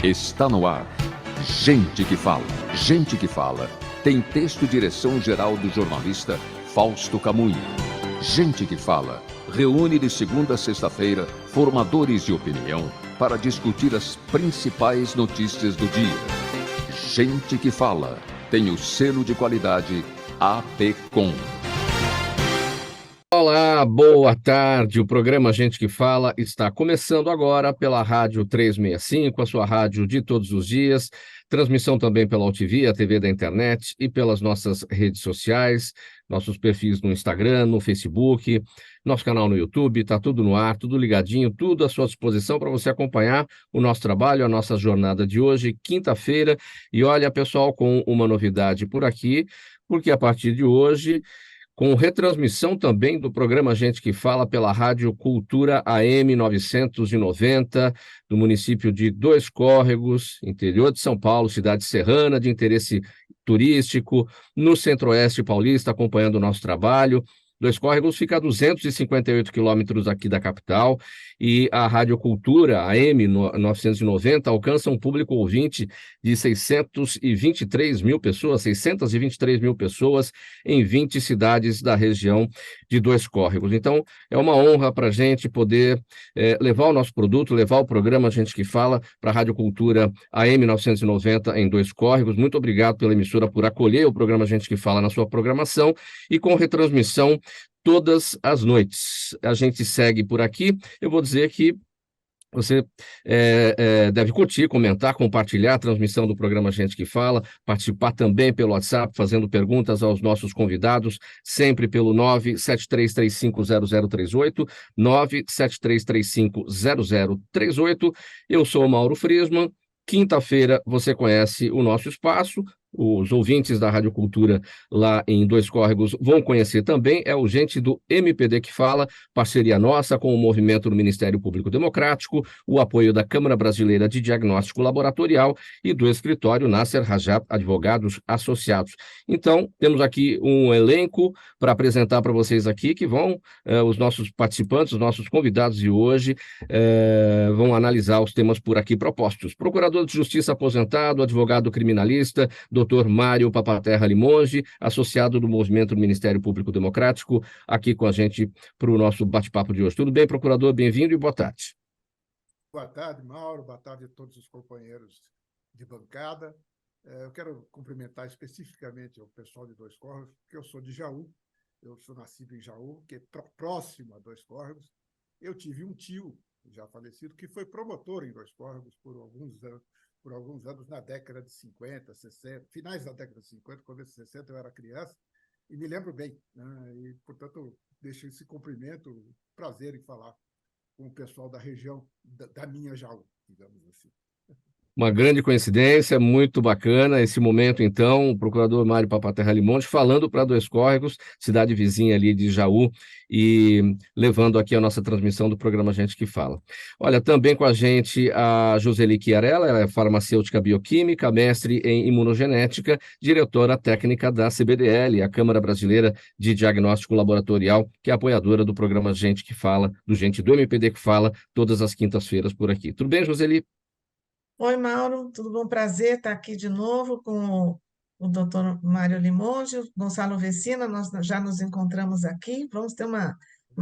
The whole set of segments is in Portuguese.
Está no ar. Gente que fala. Gente que fala. Tem texto e direção geral do jornalista Fausto Camunha. Gente que fala. Reúne de segunda a sexta-feira formadores de opinião para discutir as principais notícias do dia. Gente que fala. Tem o selo de qualidade APCOM. Olá, boa tarde. O programa Gente que Fala está começando agora pela Rádio 365, a sua rádio de todos os dias. Transmissão também pela UTV, a TV da internet e pelas nossas redes sociais, nossos perfis no Instagram, no Facebook, nosso canal no YouTube, está tudo no ar, tudo ligadinho, tudo à sua disposição para você acompanhar o nosso trabalho, a nossa jornada de hoje, quinta-feira. E olha, pessoal, com uma novidade por aqui, porque a partir de hoje, com retransmissão também do programa Gente que Fala pela Rádio Cultura AM 990, do município de Dois Córregos, interior de São Paulo, cidade serrana de interesse turístico, no Centro-Oeste paulista, acompanhando o nosso trabalho. Dois Córregos fica a 258 quilômetros aqui da capital e a Rádio Cultura AM 990 alcança um público ouvinte de 623 mil pessoas em 20 cidades da região de Dois Córregos. Então, é uma honra para a gente poder levar o nosso produto, levar o programa Gente que Fala para a Rádio Cultura AM 990 em Dois Córregos. Muito obrigado pela emissora por acolher o programa Gente que Fala na sua programação e com retransmissão todas as noites. A gente segue por aqui. Eu vou dizer que você deve curtir, comentar, compartilhar a transmissão do programa Gente que Fala, participar também pelo WhatsApp, fazendo perguntas aos nossos convidados, sempre pelo 973350038, 973350038. Eu sou o Mauro Friesman. Quinta-feira você conhece o nosso espaço. Os ouvintes da Rádio Cultura lá em Dois Córregos vão conhecer também, é o Gente do MPD que Fala, parceria nossa com o movimento do Ministério Público Democrático, o apoio da Câmara Brasileira de Diagnóstico Laboratorial e do escritório Nasser Rajab Advogados Associados. Então, temos aqui um elenco para apresentar para vocês aqui, que vão, os nossos participantes, os nossos convidados de hoje, vão analisar os temas por aqui propostos. Procurador de Justiça aposentado, advogado criminalista, Dr. Mário Papaterra Limonge, associado do Movimento do Ministério Público Democrático, aqui com a gente para o nosso bate-papo de hoje. Tudo bem, procurador? Bem-vindo e boa tarde. Boa tarde, Mauro. Boa tarde a todos os companheiros de bancada. Eu quero cumprimentar especificamente o pessoal de Dois Córregos, porque eu sou de Jaú. Eu sou nascido em Jaú, que é próximo a Dois Córregos. Eu tive um tio, já falecido, que foi promotor em Dois Córregos por alguns anos na década de 50, 60, finais da década de 50, começo de 60, eu era criança, e me lembro bem, né? E, portanto, deixo esse cumprimento, prazer em falar com o pessoal da região da minha Jaú, digamos assim. Uma grande coincidência, muito bacana esse momento, então, o procurador Mário Papaterra Limonge falando para Dois Córregos, cidade vizinha ali de Jaú, e levando aqui a nossa transmissão do programa Gente que Fala. Olha, também com a gente a Joseli Chiarella, ela é farmacêutica bioquímica, mestre em imunogenética, diretora técnica da CBDL, a Câmara Brasileira de Diagnóstico Laboratorial, que é apoiadora do programa Gente que Fala, do Gente do MPD que Fala, todas as quintas-feiras por aqui. Tudo bem, Joseli? Oi, Mauro, tudo bom? Prazer estar aqui de novo com o doutor Mário Limonge, Gonçalo Vecina, nós já nos encontramos aqui, vamos ter uma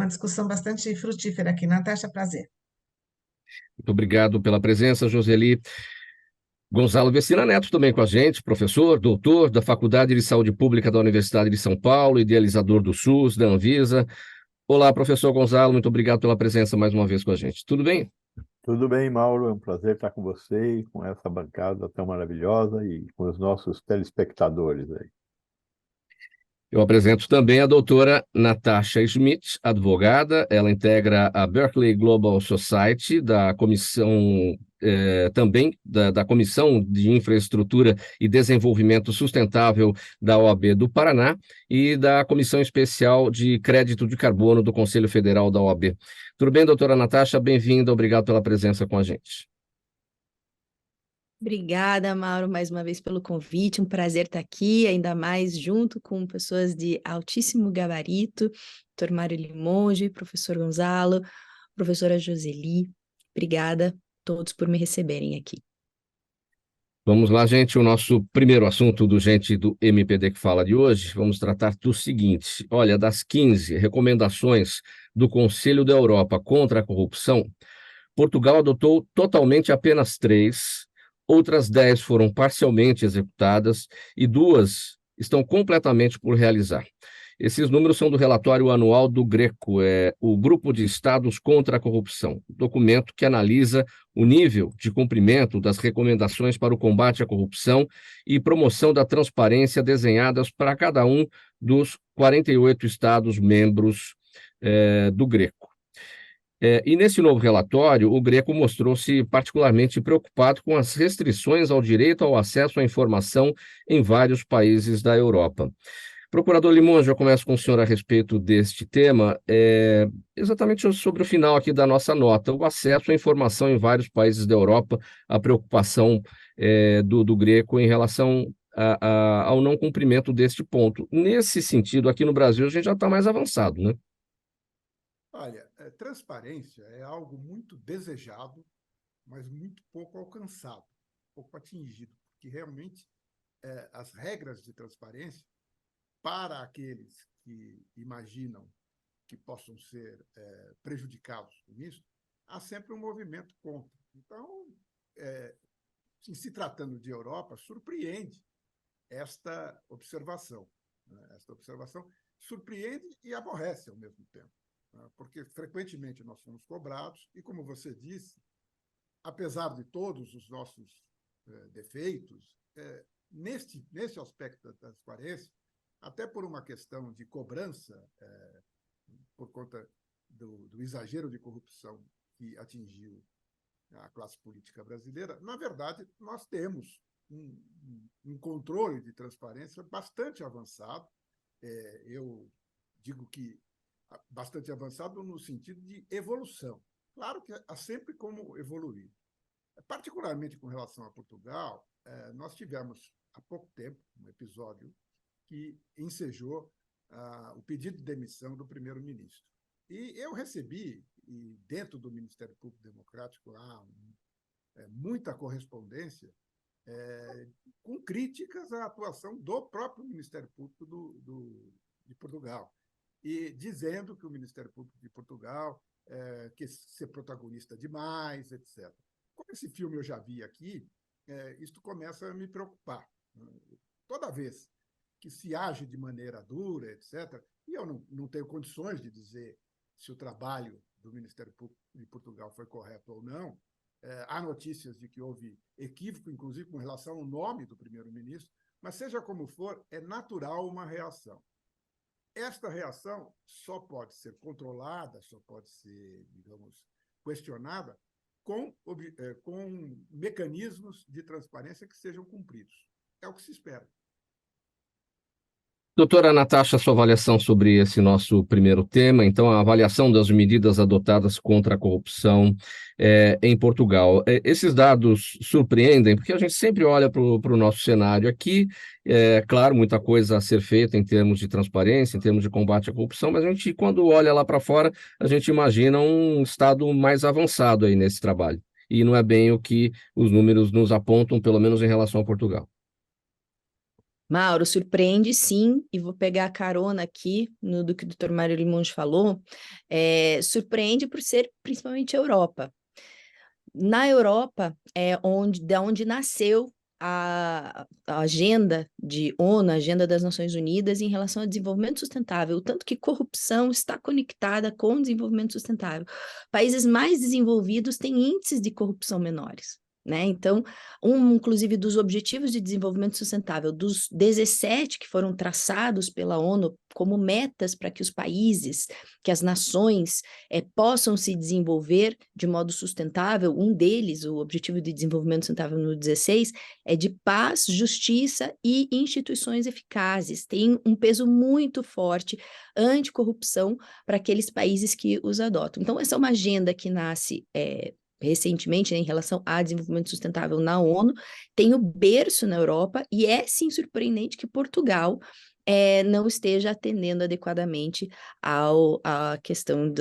discussão bastante frutífera aqui. Natasha, prazer. Muito obrigado pela presença, Joseli. Gonçalo Vecina Neto também com a gente, professor, doutor da Faculdade de Saúde Pública da Universidade de São Paulo, idealizador do SUS, da Anvisa. Olá, professor Gonçalo, muito obrigado pela presença mais uma vez com a gente. Tudo bem? Tudo bem, Mauro, é um prazer estar com você e com essa bancada tão maravilhosa e com os nossos telespectadores aí. Eu apresento também a doutora Natasha Schmidt, advogada, ela integra a Berkeley Global Society, da comissão, também da Comissão de Infraestrutura e Desenvolvimento Sustentável da OAB do Paraná e da Comissão Especial de Crédito de Carbono do Conselho Federal da OAB. Tudo bem, doutora Natasha? Bem-vinda, obrigado pela presença com a gente. Obrigada, Mauro, mais uma vez pelo convite. Um prazer estar aqui, ainda mais junto com pessoas de altíssimo gabarito, Dr. Mário Limonge, professor Gonzalo, professora Joseli. Obrigada a todos por me receberem aqui. Vamos lá, gente. O nosso primeiro assunto do Gente do MPD que Fala de hoje, vamos tratar do seguinte. Olha, das 15 recomendações do Conselho da Europa contra a corrupção, Portugal adotou totalmente apenas 3, outras 10 foram parcialmente executadas e 2 estão completamente por realizar. Esses números são do relatório anual do GRECO, o Grupo de Estados contra a Corrupção, documento que analisa o nível de cumprimento das recomendações para o combate à corrupção e promoção da transparência desenhadas para cada um dos 48 Estados membros do GRECO. E nesse novo relatório, o GRECO mostrou-se particularmente preocupado com as restrições ao direito ao acesso à informação em vários países da Europa. Procurador Limões, eu começo com o senhor a respeito deste tema, exatamente sobre o final aqui da nossa nota, o acesso à informação em vários países da Europa, a preocupação do GRECO em relação ao não cumprimento deste ponto. Nesse sentido, aqui no Brasil, a gente já está mais avançado, né? Olha, transparência é algo muito desejado, mas muito pouco alcançado, pouco atingido, porque realmente as regras de transparência, para aqueles que imaginam que possam ser prejudicados com isso, há sempre um movimento contra. Então, se tratando de Europa, surpreende esta observação. Né? Esta observação surpreende e aborrece ao mesmo tempo, né? Porque frequentemente nós somos cobrados e, como você disse, apesar de todos os nossos defeitos, nesse aspecto da transparência, até por uma questão de cobrança, por conta do exagero de corrupção que atingiu a classe política brasileira, na verdade, nós temos um controle de transparência bastante avançado. Eu digo que bastante avançado no sentido de evolução. Claro que há sempre como evoluir. Particularmente com relação a Portugal, nós tivemos há pouco tempo um episódio que ensejou o pedido de demissão do primeiro-ministro. E eu recebi, dentro do Ministério Público Democrático, há muita correspondência com críticas à atuação do próprio Ministério Público de Portugal, e dizendo que o Ministério Público de Portugal quer ser protagonista demais, etc. Como esse filme eu já vi aqui, isto começa a me preocupar. Toda vez que se age de maneira dura, etc., e eu não tenho condições de dizer se o trabalho do Ministério Público de Portugal foi correto ou não. Há notícias de que houve equívoco, inclusive com relação ao nome do primeiro-ministro, mas seja como for, é natural uma reação. Esta reação só pode ser controlada, só pode ser, digamos, questionada com mecanismos de transparência que sejam cumpridos. É o que se espera. Doutora Natasha, sua avaliação sobre esse nosso primeiro tema, então, a avaliação das medidas adotadas contra a corrupção em Portugal. Esses dados surpreendem, porque a gente sempre olha para o nosso cenário aqui, claro, muita coisa a ser feita em termos de transparência, em termos de combate à corrupção, mas a gente, quando olha lá para fora, a gente imagina um estado mais avançado aí nesse trabalho. E não é bem o que os números nos apontam, pelo menos em relação a Portugal. Mauro, surpreende sim, e vou pegar a carona aqui do que o Dr. Mário Limões falou, surpreende por ser principalmente a Europa. Na Europa é da onde nasceu a agenda de ONU, a agenda das Nações Unidas em relação ao desenvolvimento sustentável, o tanto que corrupção está conectada com o desenvolvimento sustentável. Países mais desenvolvidos têm índices de corrupção menores. Né? Então, inclusive dos Objetivos de Desenvolvimento Sustentável, dos 17 que foram traçados pela ONU como metas para que os países, que as nações possam se desenvolver de modo sustentável, um deles, o Objetivo de Desenvolvimento Sustentável no 16, é de paz, justiça e instituições eficazes. Tem um peso muito forte anticorrupção para aqueles países que os adotam. Então, essa é uma agenda que nasce recentemente, né, em relação a desenvolvimento sustentável na ONU, tem o berço na Europa, e é sim surpreendente que Portugal não esteja atendendo adequadamente à questão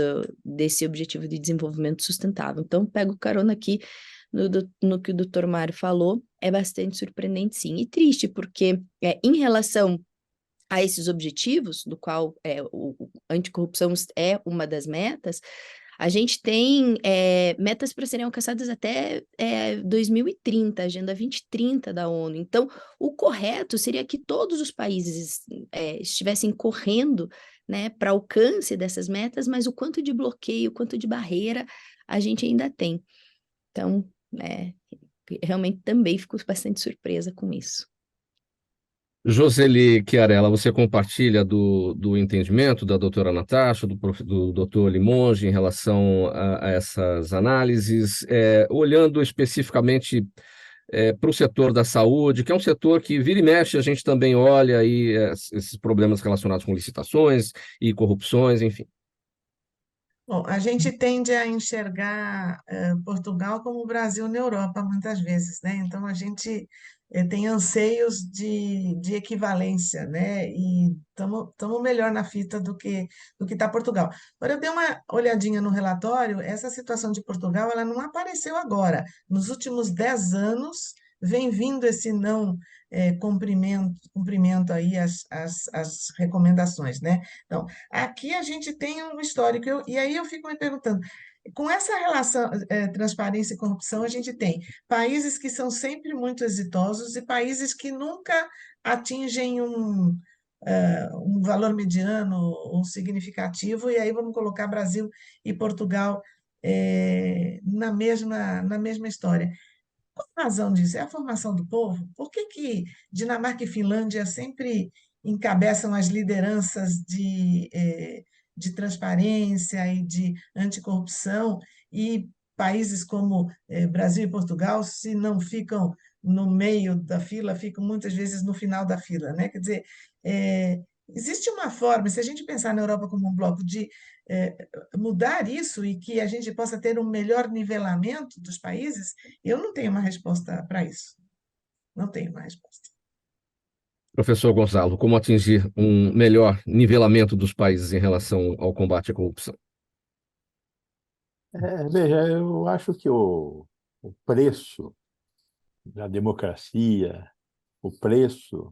desse objetivo de desenvolvimento sustentável. Então, pego carona aqui no que o doutor Mário falou, é bastante surpreendente, sim, e triste, porque em relação a esses objetivos, do qual o anticorrupção é uma das metas, a gente tem metas para serem alcançadas até 2030, Agenda 2030 da ONU. Então, o correto seria que todos os países estivessem correndo, né, para alcance dessas metas, mas o quanto de bloqueio, o quanto de barreira a gente ainda tem. Então, realmente também fico bastante surpresa com isso. Joseli Chiarella, você compartilha do entendimento da doutora Natasha, do doutor Limonge em relação a essas análises, olhando especificamente para o setor da saúde, que é um setor que vira e mexe, a gente também olha aí esses problemas relacionados com licitações e corrupções, enfim. Bom, a gente tende a enxergar Portugal como o Brasil na Europa, muitas vezes, né? Então, a gente tem anseios de equivalência, né? E estamos melhor na fita do que está Portugal. Agora, eu dei uma olhadinha no relatório, essa situação de Portugal, ela não apareceu agora. Nos últimos 10 anos, vem vindo esse não cumprimento aí as recomendações, né? Então, aqui a gente tem um histórico, e aí eu fico me perguntando, com essa relação transparência e corrupção, a gente tem países que são sempre muito exitosos e países que nunca atingem um valor mediano ou significativo, e aí vamos colocar Brasil e Portugal na mesma história. Qual a razão disso? É a formação do povo? Por que Dinamarca e Finlândia sempre encabeçam as lideranças de transparência e de anticorrupção, e países como Brasil e Portugal, se não ficam no meio da fila, ficam muitas vezes no final da fila, né? Quer dizer, existe uma forma, se a gente pensar na Europa como um bloco, de mudar isso e que a gente possa ter um melhor nivelamento dos países. Eu não tenho uma resposta para isso. Não tenho uma resposta. Professor Gonzalo, como atingir um melhor nivelamento dos países em relação ao combate à corrupção? Veja, eu acho que o preço da democracia, o preço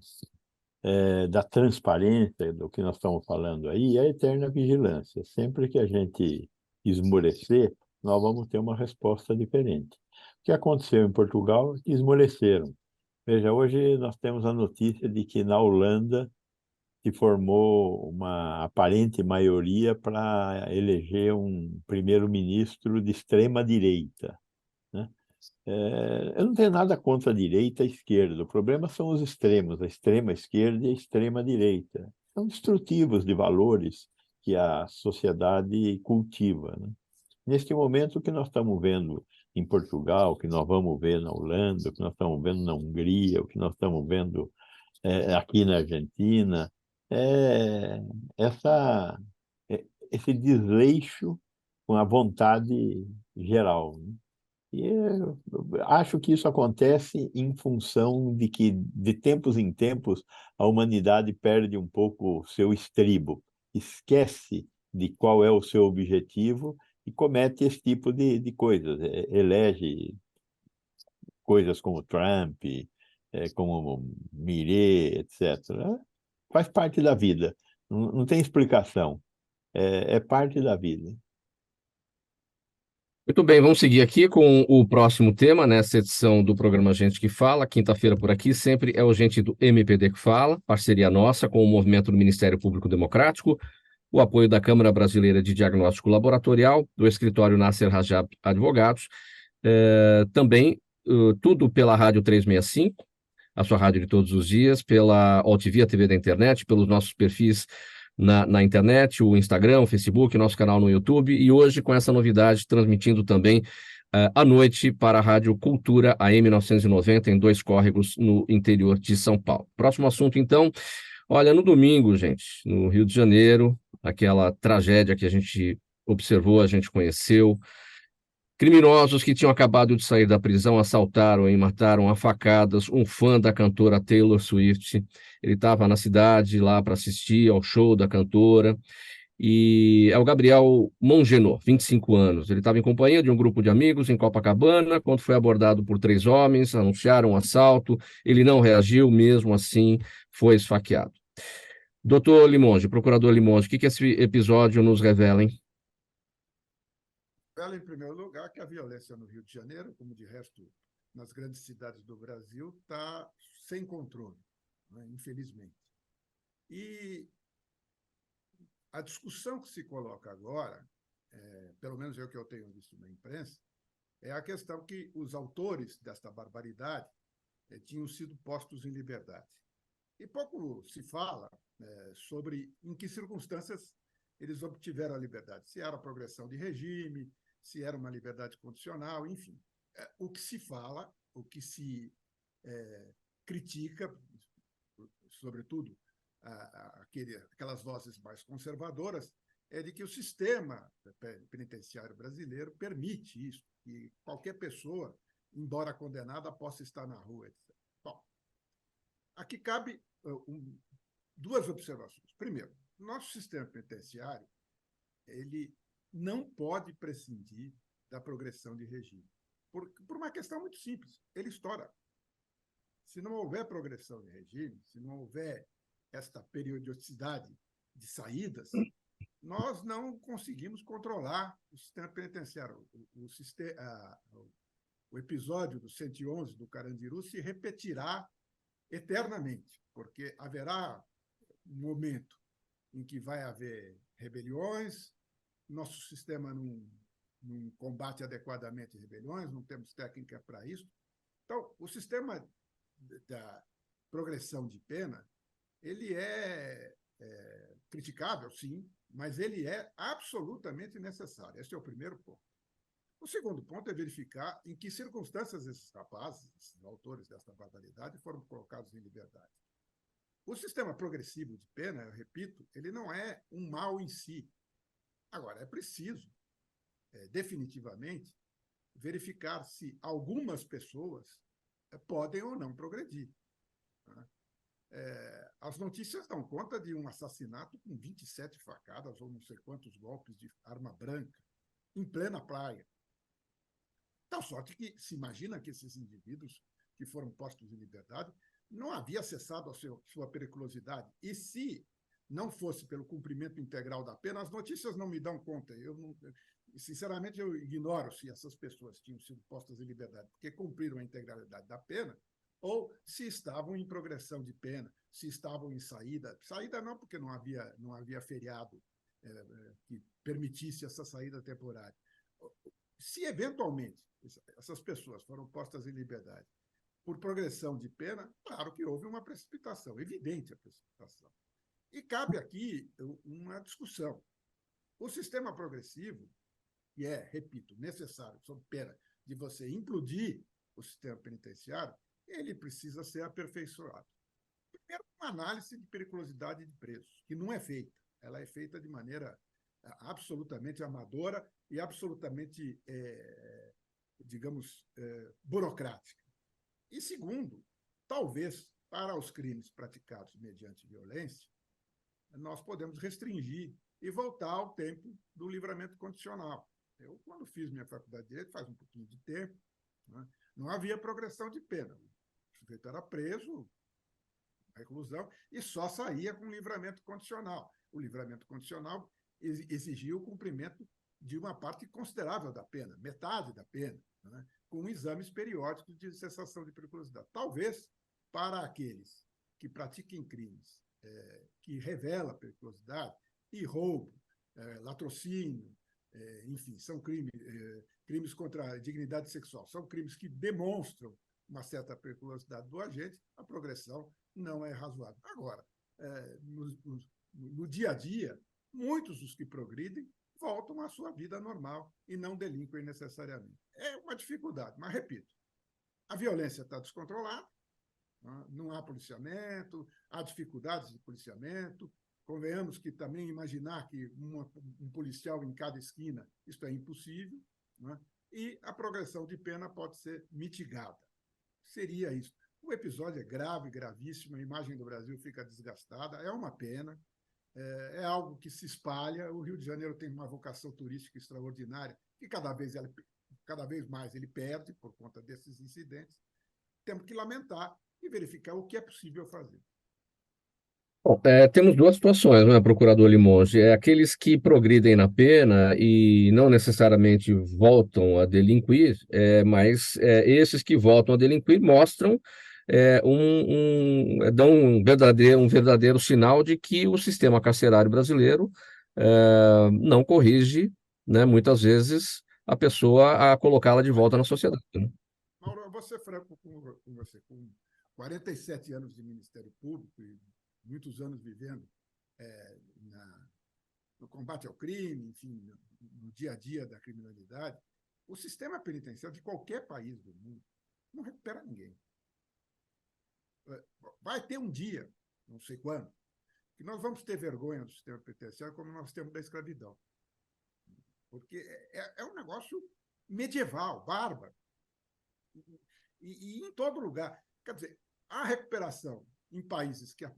da transparência do que nós estamos falando aí é a eterna vigilância. Sempre que a gente esmorecer, nós vamos ter uma resposta diferente. O que aconteceu em Portugal é que esmoreceram. Veja, hoje nós temos a notícia de que na Holanda se formou uma aparente maioria para eleger um primeiro-ministro de extrema-direita, né? Eu não tenho nada contra a direita e a esquerda. O problema são os extremos, a extrema-esquerda e a extrema-direita. São destrutivos de valores que a sociedade cultiva, né? Neste momento, o que nós estamos vendo em Portugal, o que nós vamos ver na Holanda, o que nós estamos vendo na Hungria, o que nós estamos vendo aqui na Argentina, é essa, esse desleixo com a vontade geral, né? E eu acho que isso acontece em função de que, de tempos em tempos, a humanidade perde um pouco o seu estribo, esquece de qual é o seu objetivo e comete esse tipo de coisas. Elege coisas como Trump, como Milei, etc. Faz parte da vida, não tem explicação, é parte da vida. Muito bem, vamos seguir aqui com o próximo tema, nessa edição do programa Gente que Fala. Quinta-feira por aqui sempre é o Gente do MPD que Fala, parceria nossa com o movimento do Ministério Público Democrático, o apoio da Câmara Brasileira de Diagnóstico Laboratorial, do escritório Nasser Rajab Advogados, também tudo pela Rádio 365, a sua rádio de todos os dias, pela OTV, a TV da internet, pelos nossos perfis na internet, o Instagram, o Facebook, nosso canal no YouTube, e hoje com essa novidade, transmitindo também à noite para a Rádio Cultura AM 990, em Dois Córregos, no interior de São Paulo. Próximo assunto, então, olha, no domingo, gente, no Rio de Janeiro, aquela tragédia que a gente observou, a gente conheceu, Criminosos que tinham acabado de sair da prisão assaltaram e mataram a facadas um fã da cantora Taylor Swift. Ele estava na cidade lá para assistir ao show da cantora. E é o Gabriel Mongenor, 25 anos. Ele estava em companhia de um grupo de amigos em Copacabana, quando foi abordado por 3 homens, anunciaram um assalto. Ele não reagiu, mesmo assim foi esfaqueado. Doutor Limonge, procurador Limonge, o que esse episódio nos revela, hein? Ela, em primeiro lugar, que a violência no Rio de Janeiro, como de resto nas grandes cidades do Brasil, está sem controle, né, infelizmente. E a discussão que se coloca agora, pelo menos é o que eu tenho visto na imprensa, é a questão que os autores desta barbaridade tinham sido postos em liberdade. E pouco se fala sobre em que circunstâncias eles obtiveram a liberdade. Se era progressão de regime, se era uma liberdade condicional, enfim. O que se fala, o que se critica, sobretudo aquelas vozes mais conservadoras, é de que o sistema penitenciário brasileiro permite isso, que qualquer pessoa, embora condenada, possa estar na rua, etc. Bom, aqui cabe 2 observações. Primeiro, nosso sistema penitenciário ele não pode prescindir da progressão de regime, por uma questão muito simples, ele estoura. Se não houver progressão de regime, se não houver esta periodicidade de saídas, nós não conseguimos controlar o sistema penitenciário. O episódio do 111 do Carandiru se repetirá eternamente, porque haverá um momento em que vai haver rebeliões, nosso sistema não combate adequadamente rebeliões, não temos técnica para isso. Então, o sistema da progressão de pena, ele é criticável, sim, mas ele é absolutamente necessário. Esse é o primeiro ponto. O segundo ponto é verificar em que circunstâncias esses rapazes, esses autores desta barbaridade, foram colocados em liberdade. O sistema progressivo de pena, eu repito, ele não é um mal em si. Agora, é preciso, definitivamente, verificar se algumas pessoas podem ou não progredir. Né? As notícias dão conta de um assassinato com 27 facadas ou não sei quantos golpes de arma branca em plena praia. Tal sorte que se imagina que esses indivíduos que foram postos em liberdade não haviam cessado a sua periculosidade. E se não fosse pelo cumprimento integral da pena, as notícias não me dão conta. Sinceramente, eu ignoro se essas pessoas tinham sido postas em liberdade porque cumpriram a integralidade da pena ou se estavam em progressão de pena, se estavam em saída. Saída não, porque não havia feriado que permitisse essa saída temporária. Se, eventualmente, essas pessoas foram postas em liberdade por progressão de pena, claro que houve uma precipitação, evidente a precipitação. E cabe aqui uma discussão. O sistema progressivo, que é, repito, necessário, sob pena de você implodir o sistema penitenciário, ele precisa ser aperfeiçoado. Primeiro, uma análise de periculosidade de presos, que não é feita. Ela é feita de maneira absolutamente amadora e absolutamente, digamos, burocrática. E segundo, talvez, para os crimes praticados mediante violência, nós podemos restringir e voltar ao tempo do livramento condicional. Eu, quando fiz minha faculdade de Direito, faz um pouquinho de tempo, né, não havia progressão de pena. O sujeito era preso, reclusão, e só saía com livramento condicional. O livramento condicional exigia o cumprimento de uma parte considerável da pena, metade da pena, né, com exames periódicos de cessação de periculosidade. Talvez, para aqueles que pratiquem crimes que revelam periculosidade, e roubo, latrocínio, enfim, são crimes contra a dignidade sexual, são crimes que demonstram uma certa periculosidade do agente, a progressão não é razoável. Agora, no dia a dia, muitos dos que progridem voltam à sua vida normal e não delinquem necessariamente. É uma dificuldade, mas, repito, a violência está descontrolada, não há policiamento, há dificuldades de policiamento. Convenhamos que também imaginar que um policial em cada esquina, isso é impossível, né? e a progressão de pena pode ser mitigada. Seria isso. O episódio é grave, gravíssimo, a imagem do Brasil fica desgastada, é uma pena, é algo que se espalha. O Rio de Janeiro tem uma vocação turística extraordinária, que cada vez mais ele perde por conta desses incidentes. Temos que lamentar e verificar o que é possível fazer. Bom, temos duas situações, né, procurador Limonge? Aqueles que progridem na pena e não necessariamente voltam a delinquir, mas esses que voltam a delinquir mostram dão um verdadeiro sinal de que o sistema carcerário brasileiro não corrige, né, muitas vezes a pessoa a colocá-la de volta na sociedade, né? Mauro, eu vou ser franco com você. Com 47 anos de Ministério Público e muitos anos vivendo no combate ao crime, enfim, no dia a dia da criminalidade, o sistema penitenciário de qualquer país do mundo não recupera ninguém. Vai ter um dia, não sei quando, que nós vamos ter vergonha do sistema penitenciário como nós temos da escravidão. Porque é um negócio medieval, bárbaro. E em todo lugar. Quer dizer, a recuperação em países que a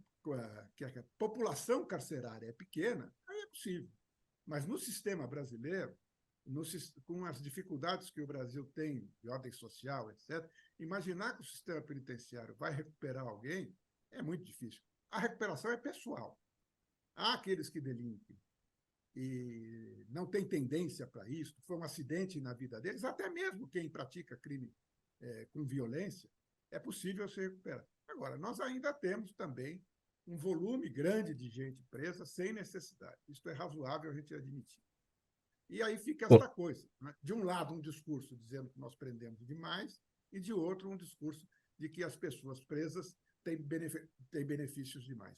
população carcerária é pequena, aí é possível. Mas no sistema brasileiro, com as dificuldades que o Brasil tem de ordem social, etc., imaginar que o sistema penitenciário vai recuperar alguém é muito difícil. A recuperação é pessoal. Há aqueles que delinquem e não tem tendência para isso, foi um acidente na vida deles, até mesmo quem pratica crime com violência, é possível se recuperar. Agora, nós ainda temos também um volume grande de gente presa sem necessidade. Isso é razoável a gente admitir. E aí fica esta coisa, né? De um lado, um discurso dizendo que nós prendemos demais, e de outro, um discurso de que as pessoas presas têm benefícios demais.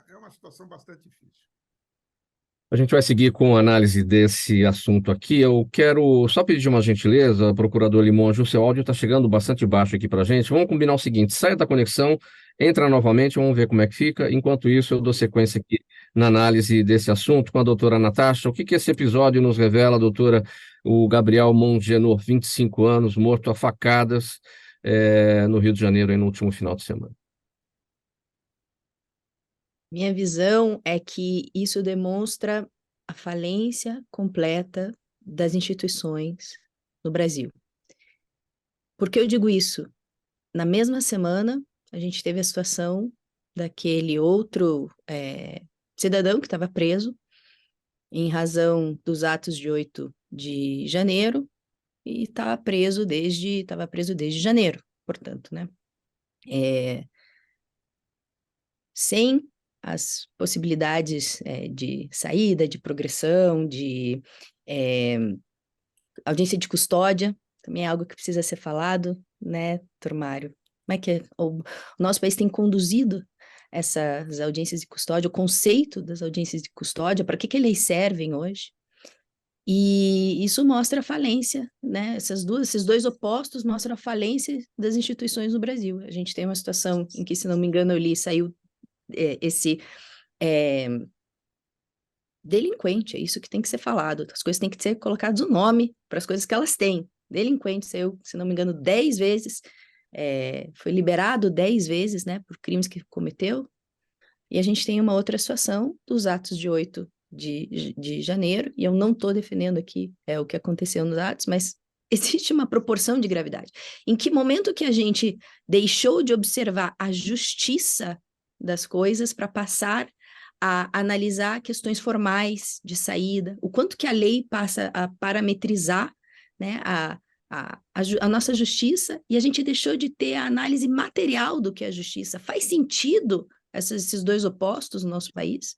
É uma situação bastante difícil. A gente vai seguir com a análise desse assunto aqui. Eu quero só pedir uma gentileza, procurador Limonge, o seu áudio está chegando bastante baixo aqui para a gente. Vamos combinar o seguinte: saia da conexão, entra novamente, vamos ver como é que fica. Enquanto isso, eu dou sequência aqui na análise desse assunto com a doutora Natasha. O que esse episódio nos revela, doutora? O Gabriel Mongenor, 25 anos, morto a facadas no Rio de Janeiro no último final de semana. Minha visão é que isso demonstra a falência completa das instituições no Brasil. Por que eu digo isso? Na mesma semana, a gente teve a situação daquele outro cidadão que estava preso em razão dos atos de 8 de janeiro e estava preso desde janeiro, portanto, né? Sem as possibilidades de saída, de progressão, de audiência de custódia, também é algo que precisa ser falado, né, doutor Mário? Como é que o nosso país tem conduzido essas audiências de custódia, o conceito das audiências de custódia, para que eles servem hoje? E isso mostra a falência, né? Esses dois opostos mostram a falência das instituições no Brasil. A gente tem uma situação em que, se não me engano, saiu esse delinquente, é isso que tem que ser falado. As coisas têm que ser colocadas o nome para as coisas que elas têm. Delinquente saiu, se não me engano, 10 vezes, foi liberado 10 vezes, né, por crimes que cometeu. E a gente tem uma outra situação dos atos de 8 de janeiro, e eu não estou defendendo aqui o que aconteceu nos atos, mas existe uma proporção de gravidade. Em que momento que a gente deixou de observar a justiça das coisas para passar a analisar questões formais de saída, o quanto que a lei passa a parametrizar, né, a nossa justiça, e a gente deixou de ter a análise material do que é a justiça. Faz sentido esses dois opostos no nosso país?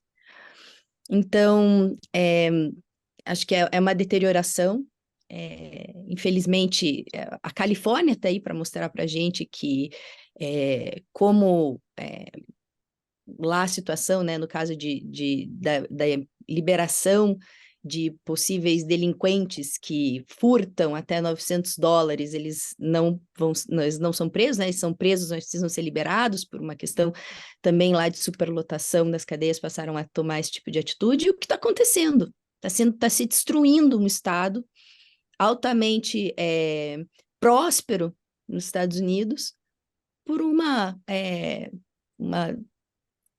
Então, acho que é uma deterioração. Infelizmente, a Califórnia está aí para mostrar para a gente como lá a situação, né, no caso da liberação de possíveis delinquentes que furtam até $900, eles não são presos, né, eles são presos, mas precisam ser liberados por uma questão também lá de superlotação das cadeias, passaram a tomar esse tipo de atitude. E o que está acontecendo? Está se destruindo um Estado altamente próspero nos Estados Unidos por uma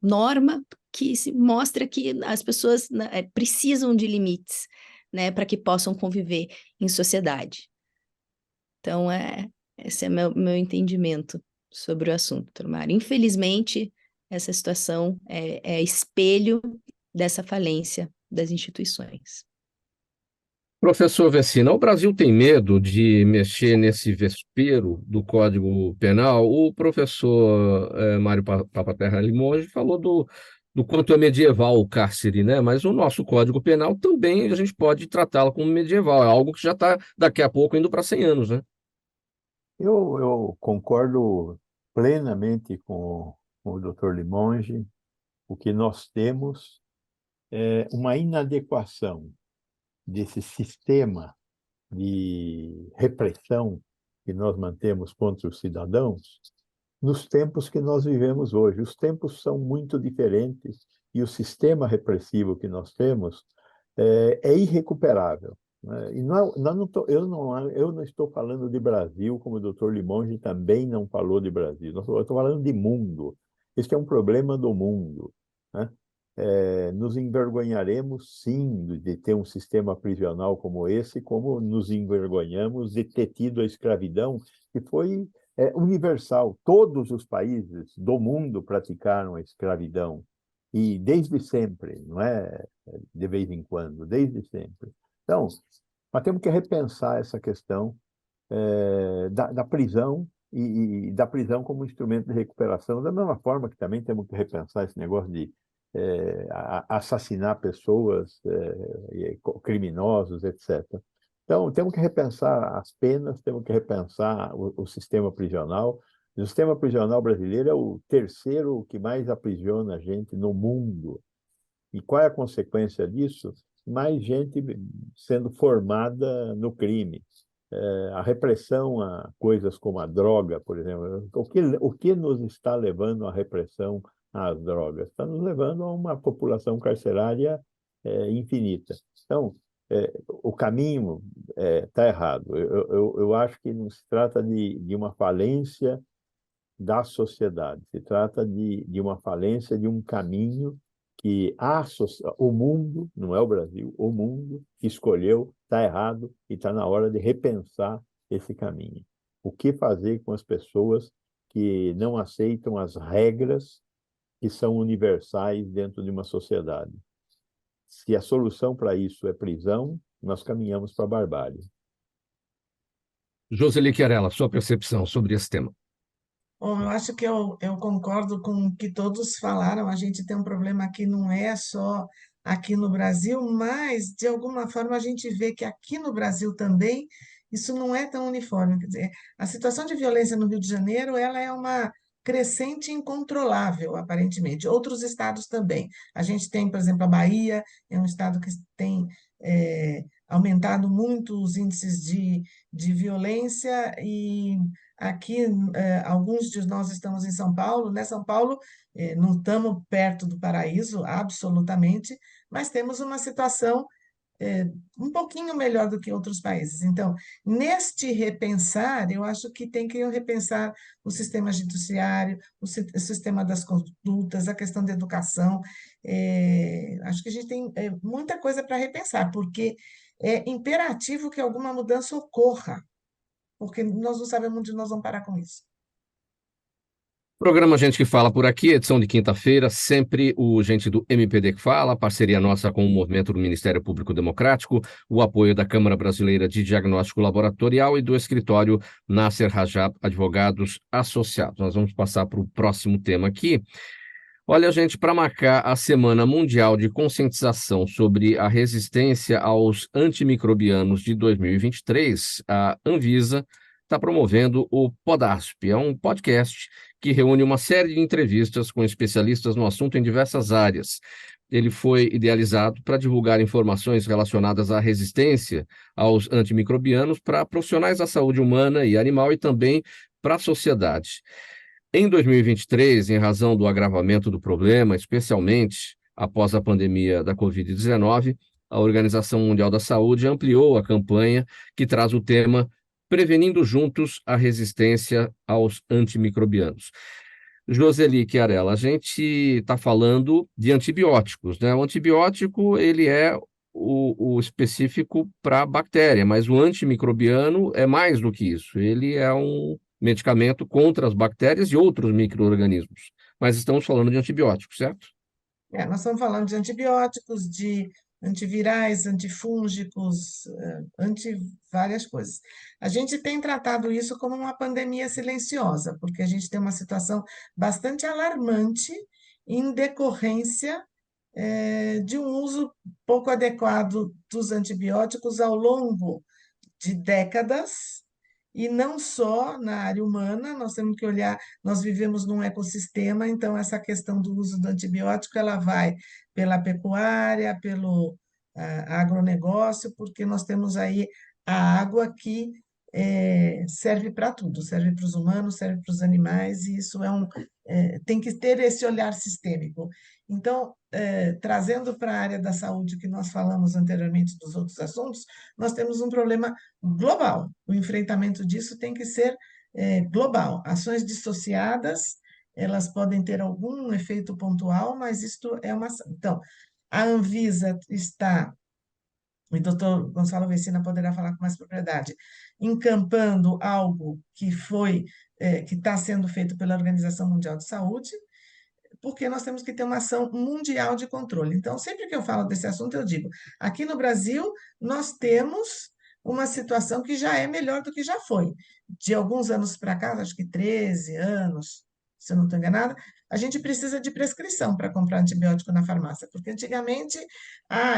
norma que mostra que as pessoas precisam de limites, né, para que possam conviver em sociedade. Então, esse é meu entendimento sobre o assunto, doutor Mário. Infelizmente, essa situação é espelho dessa falência das instituições. Professor Vecina, o Brasil tem medo de mexer nesse vespeiro do Código Penal? O professor Mário Papaterra Limonge falou do quanto é medieval o cárcere, né? Mas o nosso Código Penal também a gente pode tratá-lo como medieval, é algo que já está daqui a pouco indo para 100 anos, né? Eu concordo plenamente com o Dr. Limonge. O que nós temos é uma inadequação desse sistema de repressão que nós mantemos contra os cidadãos nos tempos que nós vivemos hoje. Os tempos são muito diferentes e o sistema repressivo que nós temos é irrecuperável, né? E eu não estou falando de Brasil, como o Dr. Limonge também não falou de Brasil. Eu estou falando de mundo. Este é um problema do mundo, né? Nos envergonharemos, sim, de ter um sistema prisional como esse, como nos envergonhamos de ter tido a escravidão, que foi universal. Todos os países do mundo praticaram a escravidão, e desde sempre, não é de vez em quando, desde sempre. Então, nós temos que repensar essa questão da prisão e da prisão como instrumento de recuperação, da mesma forma que também temos que repensar esse negócio de assassinar pessoas, criminosos, etc. Então, temos que repensar as penas, temos que repensar o sistema prisional. O sistema prisional brasileiro é o terceiro que mais aprisiona a gente no mundo. E qual é a consequência disso? Mais gente sendo formada no crime. A repressão a coisas como a droga, por exemplo. O que nos está levando à repressão às drogas? Está nos levando a uma população carcerária infinita. Então, o caminho está errado. Eu acho que não se trata de uma falência da sociedade, se trata de uma falência de um caminho que o mundo, não é o Brasil, o mundo escolheu, está errado e está na hora de repensar esse caminho. O que fazer com as pessoas que não aceitam as regras que são universais dentro de uma sociedade? Se a solução para isso é prisão, nós caminhamos para a barbárie. Joseli Chiarella, sua percepção sobre esse tema. Bom, eu acho que eu concordo com o que todos falaram. A gente tem um problema que não é só aqui no Brasil, mas, de alguma forma, a gente vê que aqui no Brasil também isso não é tão uniforme. Quer dizer, a situação de violência no Rio de Janeiro, ela é uma crescente incontrolável, aparentemente. Outros estados também. A gente tem, por exemplo, a Bahia, é um estado que tem aumentado muito os índices de violência, e aqui, alguns de nós estamos em São Paulo, né? São Paulo, não estamos perto do paraíso, absolutamente, mas temos uma situação um pouquinho melhor do que outros países. Então, neste repensar, eu acho que tem que repensar o sistema judiciário, o sistema das condutas, a questão da educação. Acho que a gente tem muita coisa para repensar, porque é imperativo que alguma mudança ocorra, porque nós não sabemos onde nós vamos parar com isso. Programa Gente que Fala por aqui, edição de quinta-feira, sempre o Gente do MPD que fala, parceria nossa com o movimento do Ministério Público Democrático, o apoio da Câmara Brasileira de Diagnóstico Laboratorial e do escritório Nasser Rajab Advogados Associados. Nós vamos passar para o próximo tema aqui. Olha, gente, para marcar a Semana Mundial de Conscientização sobre a Resistência aos Antimicrobianos de 2023, a Anvisa está promovendo o Podasp. É um podcast que reúne uma série de entrevistas com especialistas no assunto em diversas áreas. Ele foi idealizado para divulgar informações relacionadas à resistência aos antimicrobianos para profissionais da saúde humana e animal e também para a sociedade. Em 2023, em razão do agravamento do problema, especialmente após a pandemia da Covid-19, a Organização Mundial da Saúde ampliou a campanha que traz o tema Prevenindo Juntos a Resistência aos Antimicrobianos. Joseli Chiarella, a gente está falando de antibióticos, né? O antibiótico, ele é o específico para a bactéria, mas o antimicrobiano é mais do que isso. Ele é um medicamento contra as bactérias e outros micro-organismos. Mas estamos falando de antibióticos, certo? Nós estamos falando de antibióticos, de antivirais, antifúngicos, anti várias coisas. A gente tem tratado isso como uma pandemia silenciosa, porque a gente tem uma situação bastante alarmante em decorrência de um uso pouco adequado dos antibióticos ao longo de décadas, e não só na área humana, nós temos que olhar, nós vivemos num ecossistema, então essa questão do uso do antibiótico, ela vai pela pecuária, pelo agronegócio, porque nós temos aí a água que serve para tudo, serve para os humanos, serve para os animais, e isso tem que ter esse olhar sistêmico. Então, trazendo para a área da saúde, que nós falamos anteriormente dos outros assuntos, nós temos um problema global. O enfrentamento disso tem que ser global. Ações dissociadas, elas podem ter algum efeito pontual, mas isto é uma ação. Então, a Anvisa está, o doutor Gonçalo Vecina poderá falar com mais propriedade, encampando algo que está sendo feito pela Organização Mundial de Saúde, porque nós temos que ter uma ação mundial de controle. Então, sempre que eu falo desse assunto, eu digo, aqui no Brasil, nós temos uma situação que já é melhor do que já foi. De alguns anos para cá, acho que 13 anos, se eu não estou enganada, a gente precisa de prescrição para comprar antibiótico na farmácia, porque antigamente,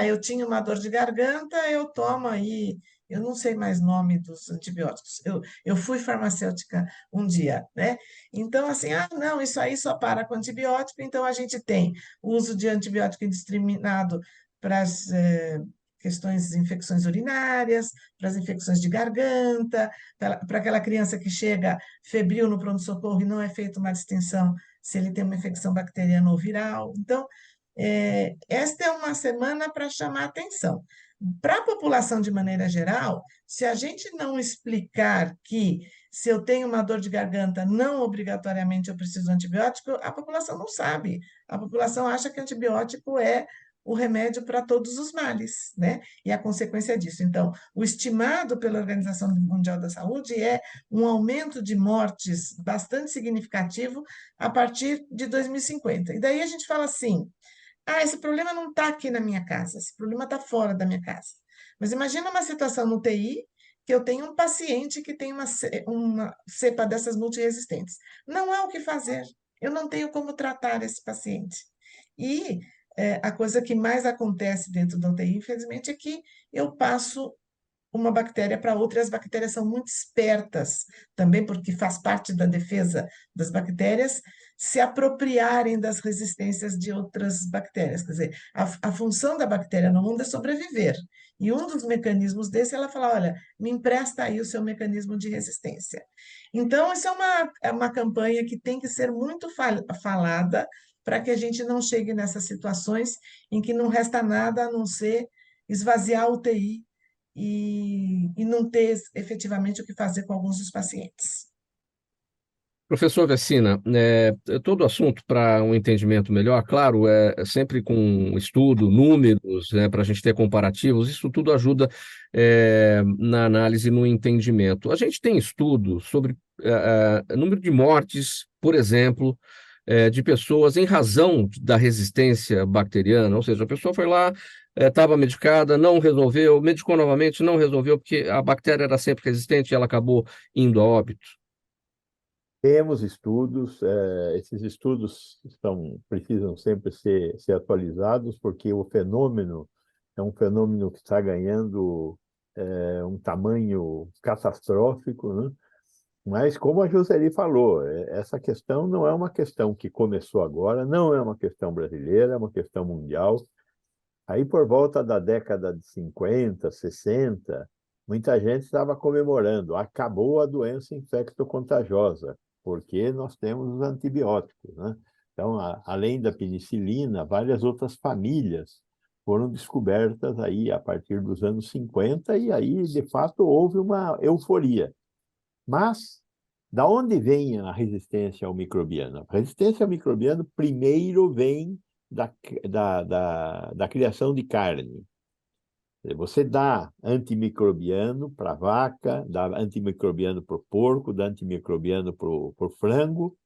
eu tinha uma dor de garganta, eu tomo aí, eu não sei mais nome dos antibióticos. Eu fui farmacêutica um dia, né? Então, assim, não, isso aí só para com antibiótico, então a gente tem o uso de antibiótico indiscriminado para as questões de infecções urinárias, para as infecções de garganta, para aquela criança que chega febril no pronto-socorro e não é feita uma distinção se ele tem uma infecção bacteriana ou viral. Então, esta é uma semana para chamar atenção. Para a população de maneira geral, se a gente não explicar que se eu tenho uma dor de garganta, não obrigatoriamente eu preciso de antibiótico, a população não sabe. A população acha que antibiótico é o remédio para todos os males, né? E a consequência disso. Então, o estimado pela Organização Mundial da Saúde é um aumento de mortes bastante significativo a partir de 2050. E daí a gente fala assim, esse problema não está aqui na minha casa, esse problema está fora da minha casa. Mas imagina uma situação no TI que eu tenho um paciente que tem uma cepa dessas multiresistentes. Não há o que fazer, eu não tenho como tratar esse paciente. E a coisa que mais acontece dentro da UTI, infelizmente, é que eu passo uma bactéria para outra, e as bactérias são muito espertas, também porque faz parte da defesa das bactérias, se apropriarem das resistências de outras bactérias. Quer dizer, a função da bactéria no mundo é sobreviver. E um dos mecanismos desse, ela fala, olha, me empresta aí o seu mecanismo de resistência. Então, isso é uma campanha que tem que ser muito falada para que a gente não chegue nessas situações em que não resta nada a não ser esvaziar a UTI e não ter efetivamente o que fazer com alguns dos pacientes. Professor Vecina, todo assunto para um entendimento melhor, claro, sempre com estudo, números, para a gente ter comparativos, isso tudo ajuda na análise e no entendimento. A gente tem estudos sobre número de mortes, por exemplo, de pessoas em razão da resistência bacteriana, ou seja, a pessoa foi lá, estava medicada, não resolveu, medicou novamente, não resolveu, porque a bactéria era sempre resistente e ela acabou indo a óbito. Temos estudos, esses estudos precisam sempre ser atualizados, porque o fenômeno é um fenômeno que está ganhando um tamanho catastrófico, né? Mas, como a Joseli falou, essa questão não é uma questão que começou agora, não é uma questão brasileira, é uma questão mundial. Aí, por volta da década de 50, 60, muita gente estava comemorando, acabou a doença infecto-contagiosa, porque nós temos os antibióticos, né? Então, além da penicilina, várias outras famílias foram descobertas aí a partir dos anos 50 e aí, de fato, houve uma euforia. Mas, da onde vem a resistência ao microbiano? A resistência ao microbiano primeiro vem da criação de carne. Você dá antimicrobiano para a vaca, dá antimicrobiano para o porco, dá antimicrobiano para o frango,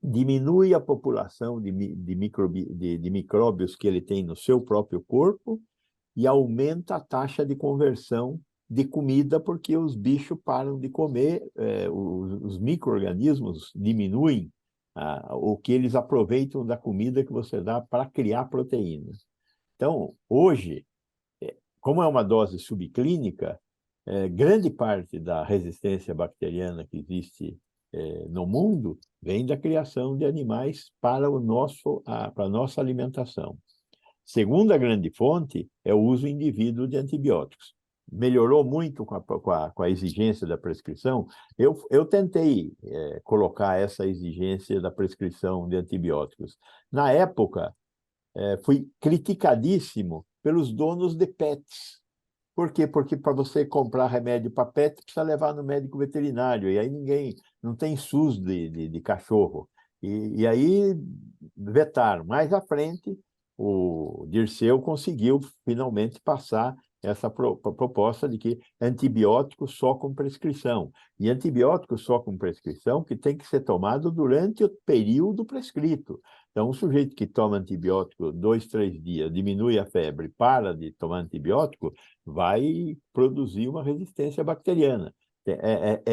diminui a população de micróbios que ele tem no seu próprio corpo e aumenta a taxa de conversão de comida, porque os bichos param de comer, os micro-organismos diminuem o que eles aproveitam da comida que você dá para criar proteínas. Então, hoje, como é uma dose subclínica, grande parte da resistência bacteriana que existe no mundo vem da criação de animais para a nossa alimentação. Segunda grande fonte é o uso indivíduo de antibióticos. Melhorou muito com a exigência da prescrição. Eu tentei colocar essa exigência da prescrição de antibióticos. Na época, fui criticadíssimo pelos donos de pets. Por quê? Porque para você comprar remédio para pet, precisa levar no médico veterinário, e aí não tem SUS de cachorro. E aí vetaram. Mais à frente, o Dirceu conseguiu finalmente passar essa proposta de que antibiótico só com prescrição. E antibiótico só com prescrição que tem que ser tomado durante o período prescrito. Então, um sujeito que toma antibiótico 2, 3 dias, diminui a febre, para de tomar antibiótico, vai produzir uma resistência bacteriana.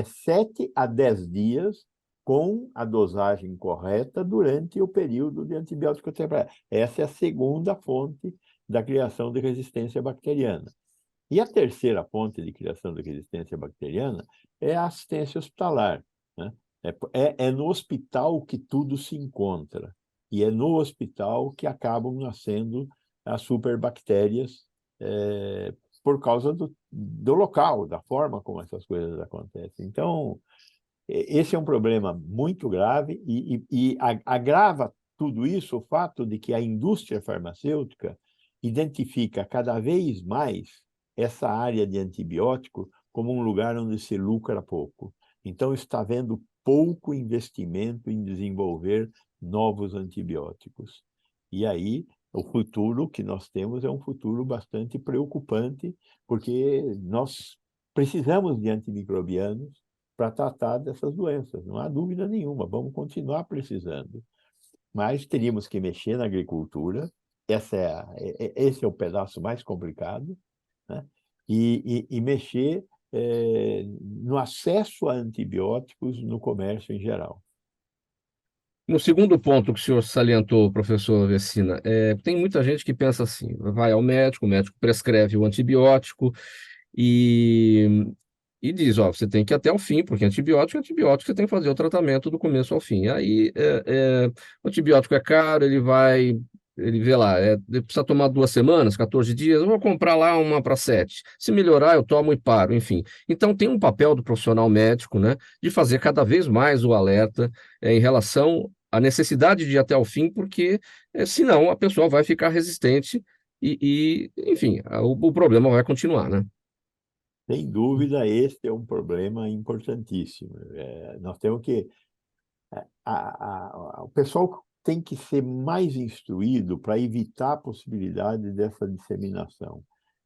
7 a 10 dias com a dosagem correta durante o período de antibiótico terapêutico. Essa é a segunda fonte da criação de resistência bacteriana. E a terceira fonte de criação de resistência bacteriana é a assistência hospitalar, né? É no hospital que tudo se encontra. E é no hospital que acabam nascendo as superbactérias por causa do local, da forma como essas coisas acontecem. Então, esse é um problema muito grave e agrava tudo isso o fato de que a indústria farmacêutica identifica cada vez mais essa área de antibiótico como um lugar onde se lucra pouco. Então, está havendo pouco investimento em desenvolver novos antibióticos. E aí, o futuro que nós temos é um futuro bastante preocupante, porque nós precisamos de antimicrobianos para tratar dessas doenças, não há dúvida nenhuma, vamos continuar precisando. Mas teríamos que mexer na agricultura, esse é o pedaço mais complicado, né? E mexer no acesso a antibióticos no comércio em geral. No segundo ponto que o senhor salientou, professor Vecina, tem muita gente que pensa assim, vai ao médico, o médico prescreve o antibiótico e diz, ó, você tem que ir até o fim, porque antibiótico, você tem que fazer o tratamento do começo ao fim. Aí o antibiótico é caro, ele vê lá, precisa tomar 2 semanas, 14 dias, eu vou comprar lá uma para 7. Se melhorar, eu tomo e paro, enfim. Então tem um papel do profissional médico, né, de fazer cada vez mais o alerta em relação à necessidade de ir até o fim, porque senão a pessoa vai ficar resistente enfim, o problema vai continuar, né? Sem dúvida, esse é um problema importantíssimo. Nós temos que... o pessoal tem que ser mais instruído para evitar a possibilidade dessa disseminação.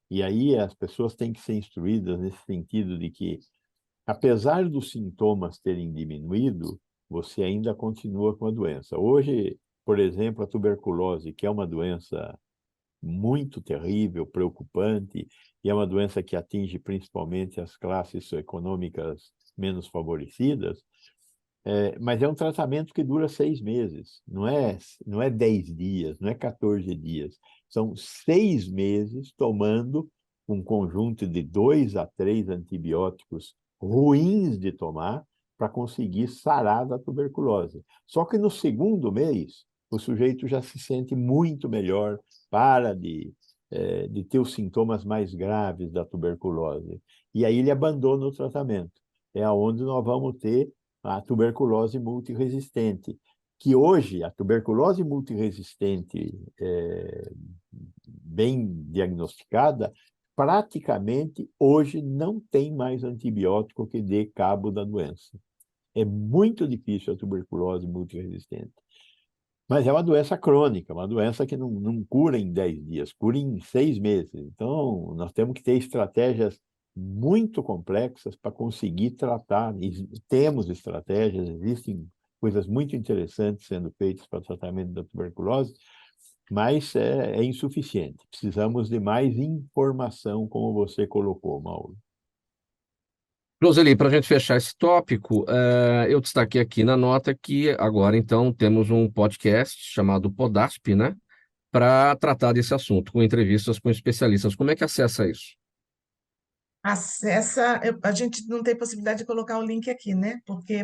E aí as pessoas têm que ser instruídas nesse sentido de que, apesar dos sintomas terem diminuído, você ainda continua com a doença. Hoje, por exemplo, a tuberculose, que é uma doença muito terrível, preocupante, e é uma doença que atinge principalmente as classes econômicas menos favorecidas, mas é um tratamento que dura 6 meses, não é 10 dias, não é 14 dias, são 6 meses tomando um conjunto de 2 a 3 antibióticos ruins de tomar para conseguir sarar da tuberculose. Só que no segundo mês, o sujeito já se sente muito melhor, para de ter os sintomas mais graves da tuberculose. E aí ele abandona o tratamento. É onde nós vamos ter a tuberculose multiresistente, que hoje a tuberculose multiresistente bem diagnosticada, praticamente hoje não tem mais antibiótico que dê cabo da doença. É muito difícil a tuberculose multiresistente. Mas é uma doença crônica, uma doença que não cura em 10 dias, cura em 6 meses. Então, nós temos que ter estratégias muito complexas para conseguir tratar. E temos estratégias, existem coisas muito interessantes sendo feitas para o tratamento da tuberculose, mas é insuficiente. Precisamos de mais informação, como você colocou, Mauro. Roseli, para a gente fechar esse tópico, eu destaquei aqui na nota que agora, então, temos um podcast chamado Podasp, né, para tratar desse assunto, com entrevistas com especialistas. Como é que acessa isso? A gente não tem possibilidade de colocar o link aqui, né? Porque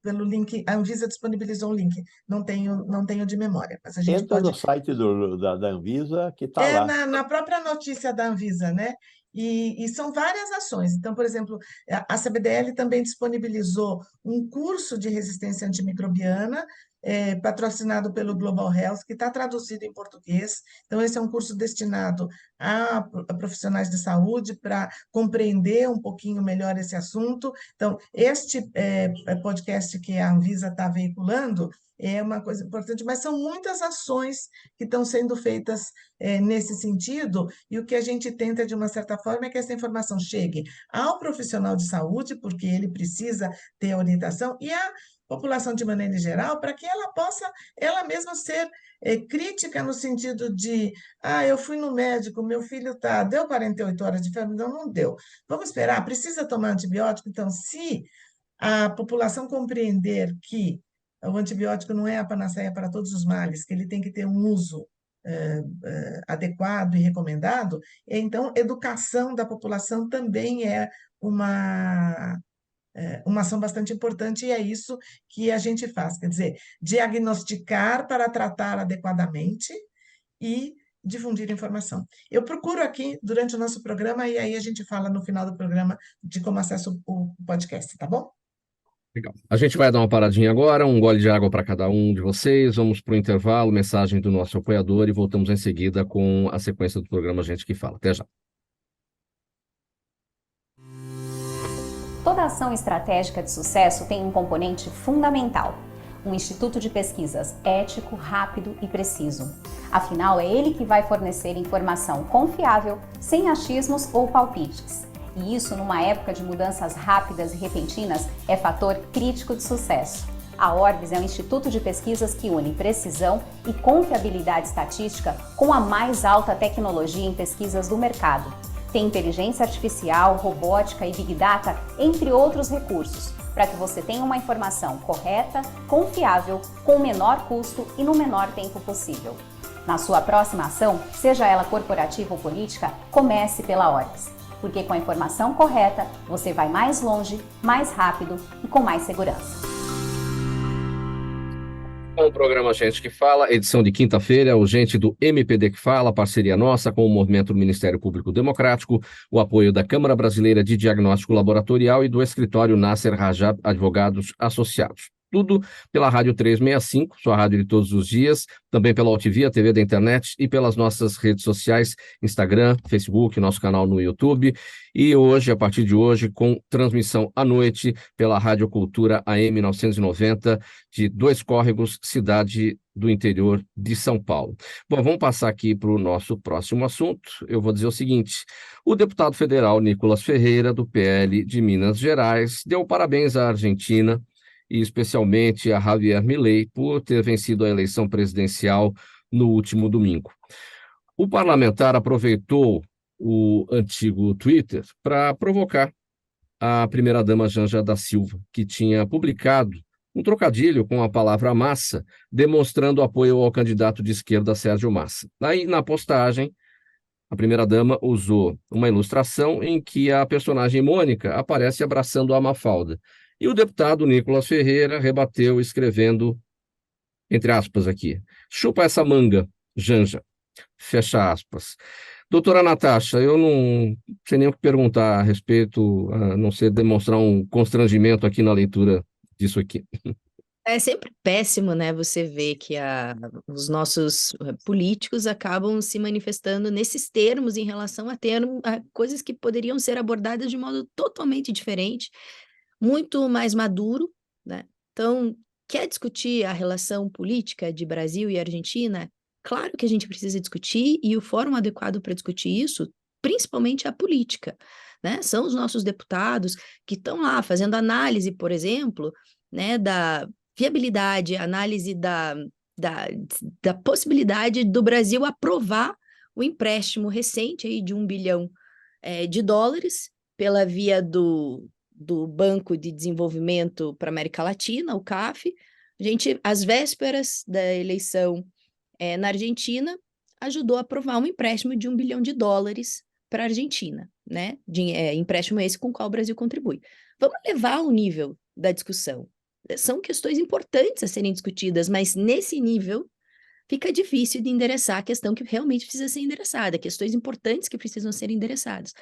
pelo link, a Anvisa disponibilizou um link, não tenho de memória, mas a gente Entra no pode. site da Anvisa, que está É lá. na própria notícia da Anvisa, né? E são várias ações. Então, por exemplo, a CBDL também disponibilizou um curso de resistência antimicrobiana, patrocinado pelo Global Health, que está traduzido em português. Então, esse é um curso destinado a profissionais de saúde para compreender um pouquinho melhor esse assunto. Então, este podcast que a Anvisa está veiculando é uma coisa importante, mas são muitas ações que estão sendo feitas nesse sentido, e o que a gente tenta, de uma certa forma, é que essa informação chegue ao profissional de saúde, porque ele precisa ter a orientação, e à população de maneira geral, para que ela possa, ela mesma, ser crítica no sentido de, eu fui no médico, meu filho deu 48 horas de febre, não deu. Vamos esperar, precisa tomar antibiótico? Então, se a população compreender que o antibiótico não é a panaceia para todos os males, que ele tem que ter um uso adequado e recomendado, então, educação da população também é uma ação bastante importante, e é isso que a gente faz, quer dizer, diagnosticar para tratar adequadamente e difundir informação. Eu procuro aqui durante o nosso programa, e aí a gente fala no final do programa de como acesso o podcast, tá bom? Legal. A gente vai dar uma paradinha agora, um gole de água para cada um de vocês. Vamos para o intervalo, mensagem do nosso apoiador, e voltamos em seguida com a sequência do programa Gente que Fala. Até já. Toda ação estratégica de sucesso tem um componente fundamental: um instituto de pesquisas ético, rápido e preciso. Afinal, é ele que vai fornecer informação confiável, sem achismos ou palpites. E isso, numa época de mudanças rápidas e repentinas, é fator crítico de sucesso. A Orbis é um instituto de pesquisas que une precisão e confiabilidade estatística com a mais alta tecnologia em pesquisas do mercado. Tem inteligência artificial, robótica e Big Data, entre outros recursos, para que você tenha uma informação correta, confiável, com o menor custo e no menor tempo possível. Na sua próxima ação, seja ela corporativa ou política, comece pela Orbis. Porque com a informação correta, você vai mais longe, mais rápido e com mais segurança. O programa Gente que Fala, edição de quinta-feira, o Gente do MPD que Fala, parceria nossa com o Movimento do Ministério Público Democrático, o apoio da Câmara Brasileira de Diagnóstico Laboratorial e do escritório Nasser Rajab Advogados Associados. Tudo pela Rádio 365, sua rádio de todos os dias, também pela Altivia, TV da internet, e pelas nossas redes sociais, Instagram, Facebook, nosso canal no YouTube, e hoje, a partir de hoje, com transmissão à noite pela Rádio Cultura AM 990, de Dois Córregos, cidade do interior de São Paulo. Bom, vamos passar aqui para o nosso próximo assunto. Eu vou dizer o seguinte: o deputado federal Nicolas Ferreira, do PL de Minas Gerais, deu parabéns à Argentina, e especialmente a Javier Milei, por ter vencido a eleição presidencial no último domingo. O parlamentar aproveitou o antigo Twitter para provocar a primeira-dama Janja da Silva, que tinha publicado um trocadilho com a palavra massa, demonstrando apoio ao candidato de esquerda Sérgio Massa. Aí, na postagem, a primeira-dama usou uma ilustração em que a personagem Mônica aparece abraçando a Mafalda. E o deputado Nicolas Ferreira rebateu escrevendo, entre aspas aqui, chupa essa manga, Janja, fecha aspas. Doutora Natasha, eu não sei nem o que perguntar a respeito, a não ser demonstrar um constrangimento aqui na leitura disso aqui. É sempre péssimo, né, você ver que os nossos políticos acabam se manifestando nesses termos em relação a coisas que poderiam ser abordadas de modo totalmente diferente, muito mais maduro, né? Então, quer discutir a relação política de Brasil e Argentina? Claro que a gente precisa discutir, e o fórum adequado para discutir isso, principalmente a política, né? São os nossos deputados que estão lá fazendo análise, por exemplo, né, da viabilidade, análise da, da possibilidade do Brasil aprovar o empréstimo recente aí de US$ 1 bilhão de dólares pela via do Banco de Desenvolvimento para a América Latina, o CAF. A gente, às vésperas da eleição na Argentina, ajudou a aprovar um empréstimo de US$ 1 bilhão para a Argentina, né? Empréstimo esse com o qual o Brasil contribui. Vamos levar o nível da discussão. São questões importantes a serem discutidas, mas nesse nível fica difícil de endereçar a questão que realmente precisa ser endereçada, questões importantes que precisam ser endereçadas.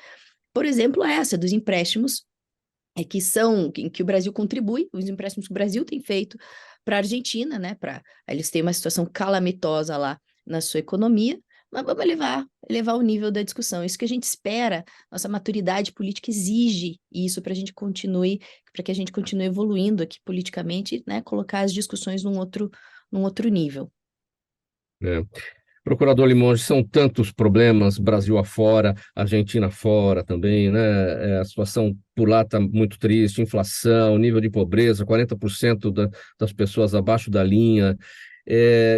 Por exemplo, essa dos empréstimos em que o Brasil contribui, os empréstimos que o Brasil tem feito para a Argentina, né? Eles têm uma situação calamitosa lá na sua economia, mas vamos elevar o nível da discussão. Isso que a gente espera, nossa maturidade política exige isso para que a gente continue evoluindo aqui politicamente, né? Colocar as discussões num outro nível. Procurador Limonge, são tantos problemas, Brasil afora, Argentina fora também, né? A situação por lá está muito triste, inflação, nível de pobreza, 40% das pessoas abaixo da linha.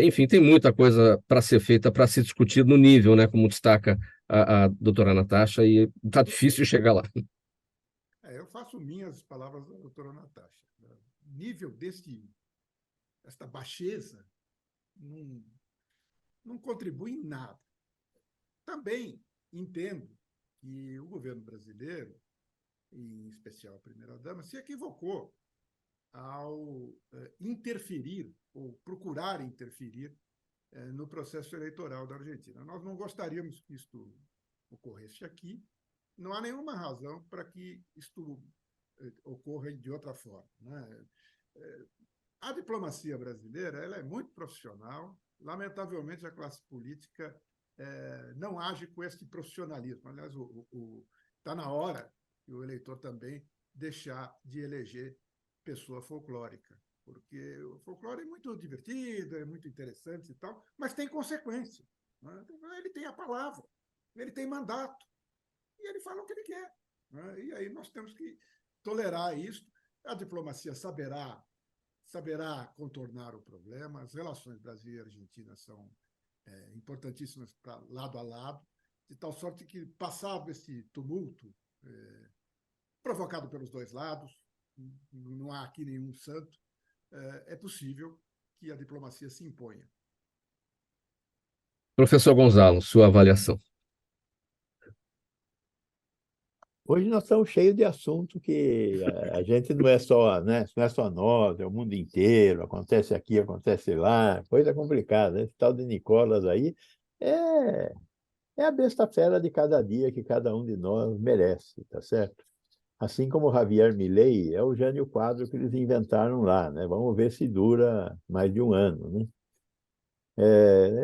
Enfim, tem muita coisa para ser feita, para se discutir no nível, né? Como destaca a doutora Natasha, e está difícil chegar lá. Eu faço minhas palavras da doutora Natasha. O nível desta baixeza não contribui em nada. Também entendo que o governo brasileiro, em especial a primeira-dama, se equivocou ao interferir, ou procurar interferir, no processo eleitoral da Argentina. Nós não gostaríamos que isto ocorresse aqui, não há nenhuma razão para que isto ocorra de outra forma, né? A diplomacia brasileira ela é muito profissional. Lamentavelmente, a classe política não age com esse profissionalismo. Aliás, está na hora que o eleitor também deixar de eleger pessoa folclórica, porque o folclore é muito divertido, é muito interessante e tal, mas tem consequência, né? Ele tem a palavra, ele tem mandato, e ele fala o que ele quer, né? E aí nós temos que tolerar isso. A diplomacia saberá contornar o problema. As relações Brasil e Argentina são importantíssimas para lado a lado, de tal sorte que, passado esse tumulto provocado pelos dois lados, não há aqui nenhum santo, é possível que a diplomacia se imponha. Professor Gonzalo, sua avaliação. Hoje nós estamos cheios de assunto que a gente não é só, né? Não é só nós, é o mundo inteiro, acontece aqui, acontece lá, coisa complicada. Esse tal de Nicolas aí é a besta-fera de cada dia que cada um de nós merece, tá certo? Assim como o Javier Milei é o Jânio Quadro que eles inventaram lá, né? Vamos ver se dura mais de um ano, né?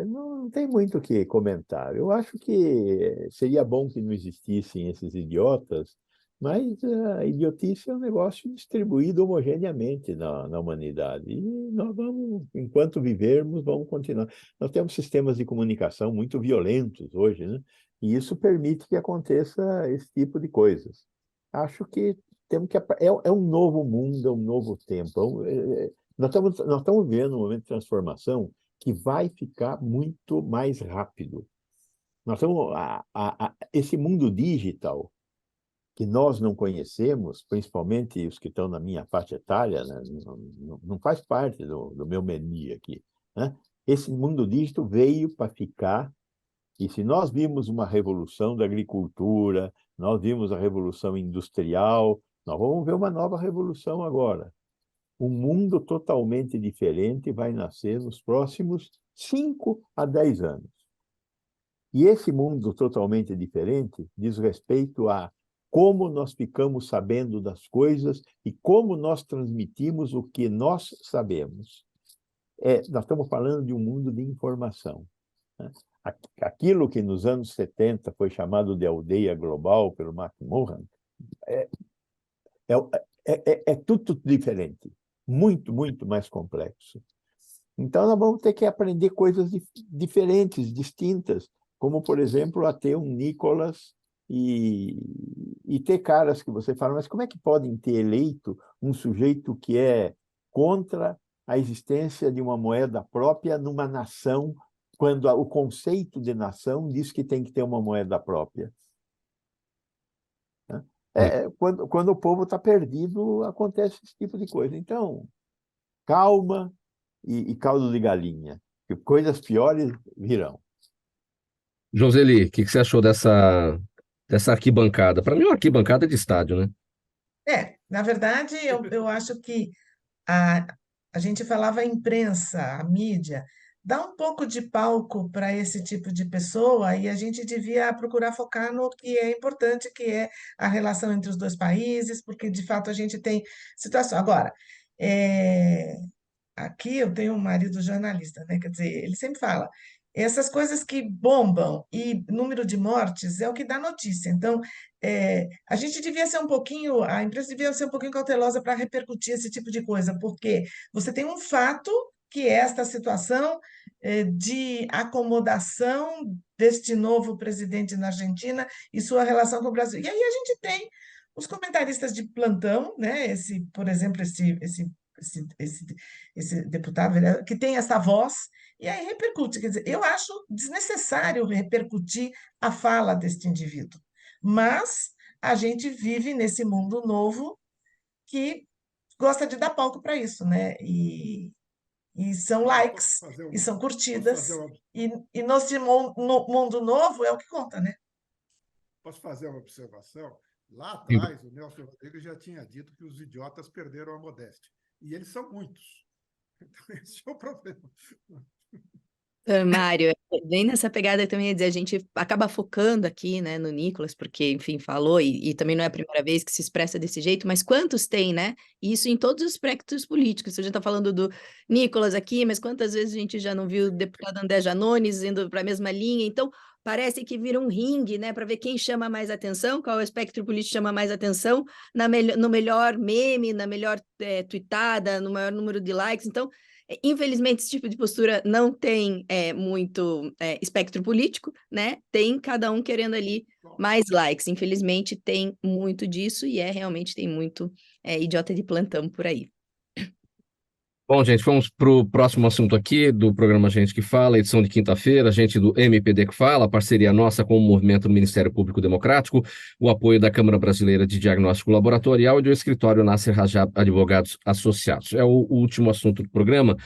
Não tem muito o que comentar. Eu acho que seria bom que não existissem esses idiotas, mas a idiotice é um negócio distribuído homogeneamente na humanidade. E nós vamos, enquanto vivermos, vamos continuar. Nós temos sistemas de comunicação muito violentos hoje, né? E isso permite que aconteça esse tipo de coisas. Acho que temos que é um novo mundo, é um novo tempo. Nós estamos vivendo um momento de transformação que vai ficar muito mais rápido. Nós estamos esse mundo digital que nós não conhecemos, principalmente os que estão na minha faixa etária, né? Não faz parte do meu menu aqui, né? Esse mundo digital veio para ficar, e se nós vimos uma revolução da agricultura, nós vimos a revolução industrial, nós vamos ver uma nova revolução agora. Um mundo totalmente diferente vai nascer nos próximos 5 a 10 anos. E esse mundo totalmente diferente diz respeito a como nós ficamos sabendo das coisas e como nós transmitimos o que nós sabemos. Nós estamos falando de um mundo de informação, né? Aquilo que nos anos 70 foi chamado de aldeia global pelo McMahon é tudo diferente, muito, muito mais complexo. Então, nós vamos ter que aprender coisas diferentes, distintas, como, por exemplo, a ter um Nicolas e ter caras que você fala, mas como é que podem ter eleito um sujeito que é contra a existência de uma moeda própria numa nação, quando o conceito de nação diz que tem que ter uma moeda própria? Quando o povo está perdido, acontece esse tipo de coisa. Então, calma e caldo de galinha, que coisas piores virão. Joseli, o que você achou dessa arquibancada? Para mim, é uma arquibancada de estádio, né? Na verdade, eu acho que a, a gente falava a imprensa, a mídia, dá um pouco de palco para esse tipo de pessoa e a gente devia procurar focar no que é importante, que é a relação entre os dois países, porque de fato a gente tem situação. Agora, é, aqui eu tenho um marido jornalista, né? Quer dizer, ele sempre fala, essas coisas que bombam e número de mortes é o que dá notícia. Então, a gente devia ser um pouquinho, a imprensa devia ser um pouquinho cautelosa para repercutir esse tipo de coisa, porque você tem um fato que é esta situação de acomodação deste novo presidente na Argentina e sua relação com o Brasil. E aí a gente tem os comentaristas de plantão, né? Por exemplo, esse deputado vereador, que tem essa voz, e aí repercute. Quer dizer, eu acho desnecessário repercutir a fala deste indivíduo, mas a gente vive nesse mundo novo que gosta de dar palco para isso, né? E são likes, e são curtidas, e no mundo novo é o que conta, né? Posso fazer uma observação? Lá atrás, o Nelson Rodrigues já tinha dito que os idiotas perderam a modéstia. E eles são muitos. Então, esse é o problema. Mário, bem nessa pegada eu também ia dizer, a gente acaba focando aqui, né, no Nicolas, porque, enfim, falou, e também não é a primeira vez que se expressa desse jeito, mas quantos tem, né? E isso em todos os aspectos políticos. A gente está falando do Nicolas aqui, mas quantas vezes a gente já não viu o deputado André Janones indo para a mesma linha? Então, parece que vira um ringue, né, para ver quem chama mais atenção, qual espectro político chama mais atenção, no melhor meme, na melhor tweetada, no maior número de likes. Então, infelizmente, esse tipo de postura não tem muito espectro político, né? Tem cada um querendo ali mais likes. Infelizmente, tem muito disso e realmente tem muito idiota de plantão por aí. Bom, gente, vamos para o próximo assunto aqui do programa Gente que Fala, edição de quinta-feira, gente do MPD que Fala, parceria nossa com o Movimento do Ministério Público Democrático, o apoio da Câmara Brasileira de Diagnóstico Laboratorial e do escritório Nasser Rajab Advogados Associados. É o último assunto do programa.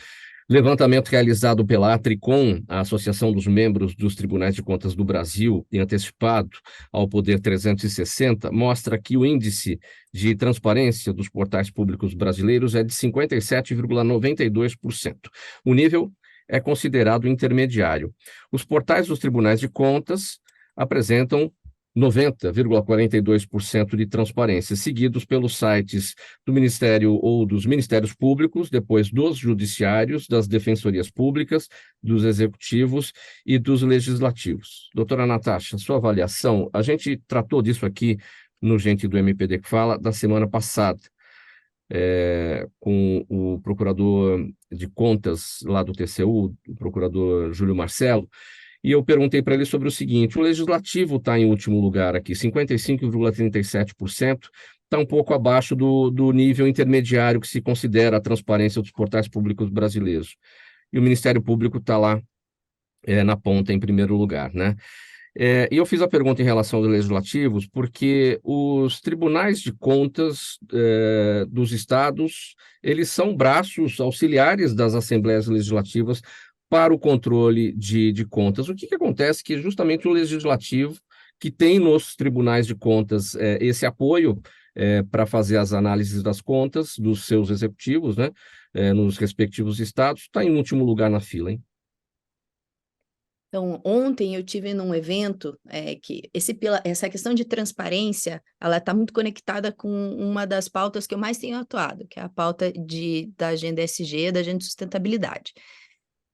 Levantamento realizado pela Atricom, a Associação dos Membros dos Tribunais de Contas do Brasil, e antecipado ao Poder 360, mostra que o índice de transparência dos portais públicos brasileiros é de 57,92%. O nível é considerado intermediário. Os portais dos Tribunais de Contas apresentam 90,42% de transparência, seguidos pelos sites do Ministério ou dos Ministérios Públicos, depois dos Judiciários, das Defensorias Públicas, dos Executivos e dos Legislativos. Doutora Natasha, sua avaliação, a gente tratou disso aqui no Gente do MPD que Fala da semana passada, com o procurador de contas lá do TCU, o procurador Júlio Marcelo, e eu perguntei para ele sobre o seguinte: o legislativo está em último lugar aqui, 55,37%, está um pouco abaixo do nível intermediário que se considera a transparência dos portais públicos brasileiros. E o Ministério Público está lá na ponta, em primeiro lugar, né? E eu fiz a pergunta em relação aos legislativos porque os tribunais de contas dos estados, eles são braços auxiliares das assembleias legislativas para o controle de contas. O que acontece que justamente o legislativo, que tem nos tribunais de contas esse apoio para fazer as análises das contas dos seus executivos, né, nos respectivos estados, está em último lugar na fila, hein? Então, ontem eu tive num evento que essa questão de transparência, ela está muito conectada com uma das pautas que eu mais tenho atuado, que é a pauta da agenda ESG, da agenda de sustentabilidade,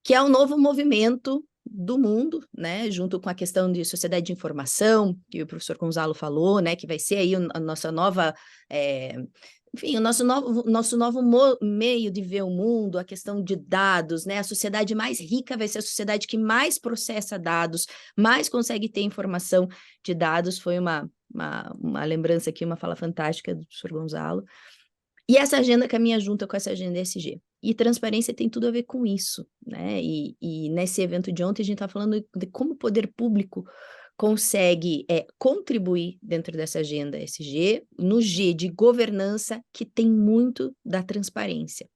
que é um novo movimento do mundo, né, junto com a questão de sociedade de informação, que o professor Gonzalo falou, né, que vai ser aí a nossa nova... enfim, o nosso novo meio de ver o mundo, a questão de dados, né? A sociedade mais rica vai ser a sociedade que mais processa dados, mais consegue ter informação de dados. Foi uma lembrança aqui, uma fala fantástica do professor Gonzalo. E essa agenda caminha junto com essa agenda ESG. E transparência tem tudo a ver com isso, né? E nesse evento de ontem a gente está falando de como o poder público consegue contribuir dentro dessa agenda ESG, no G de governança, que tem muito da transparência.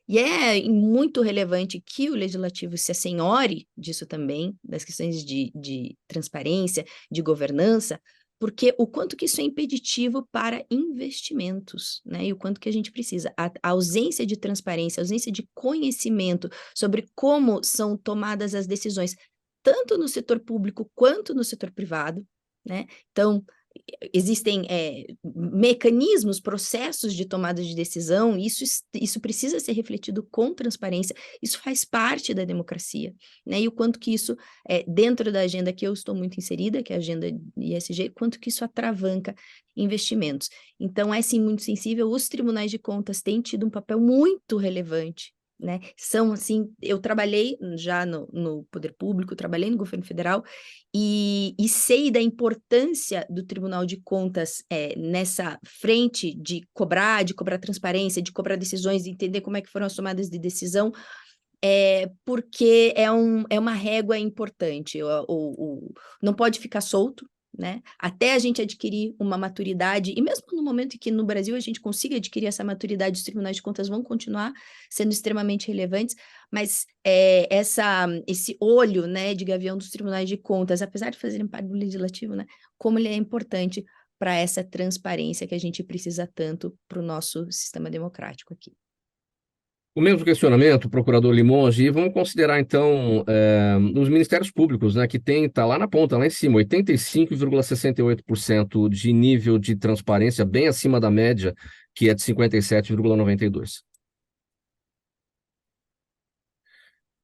E é muito relevante que o legislativo se assenhore disso também, das questões de transparência, de governança, porque o quanto que isso é impeditivo para investimentos, né? E o quanto que a gente precisa. A ausência de transparência, a ausência de conhecimento sobre como são tomadas as decisões, tanto no setor público quanto no setor privado, né? Então, existem mecanismos, processos de tomada de decisão, isso precisa ser refletido com transparência, isso faz parte da democracia, né? E o quanto que isso, dentro da agenda que eu estou muito inserida, que é a agenda ESG, quanto que isso atravanca investimentos. Então, é sim muito sensível, os tribunais de contas têm tido um papel muito relevante, né? São assim, eu trabalhei já no poder público, trabalhei no governo federal e sei da importância do Tribunal de Contas nessa frente de cobrar transparência, de cobrar decisões, de entender como é que foram as tomadas de decisão, porque é uma régua importante, não pode ficar solto, né? Até a gente adquirir uma maturidade, e mesmo no momento em que no Brasil a gente consiga adquirir essa maturidade, os tribunais de contas vão continuar sendo extremamente relevantes, mas esse olho, né, de gavião dos tribunais de contas, apesar de fazerem parte do legislativo, né, como ele é importante para essa transparência que a gente precisa tanto para o nosso sistema democrático aqui. O mesmo questionamento, procurador Limonge, e vamos considerar, então, os ministérios públicos, né, que está lá na ponta, lá em cima, 85,68% de nível de transparência, bem acima da média, que é de 57,92%.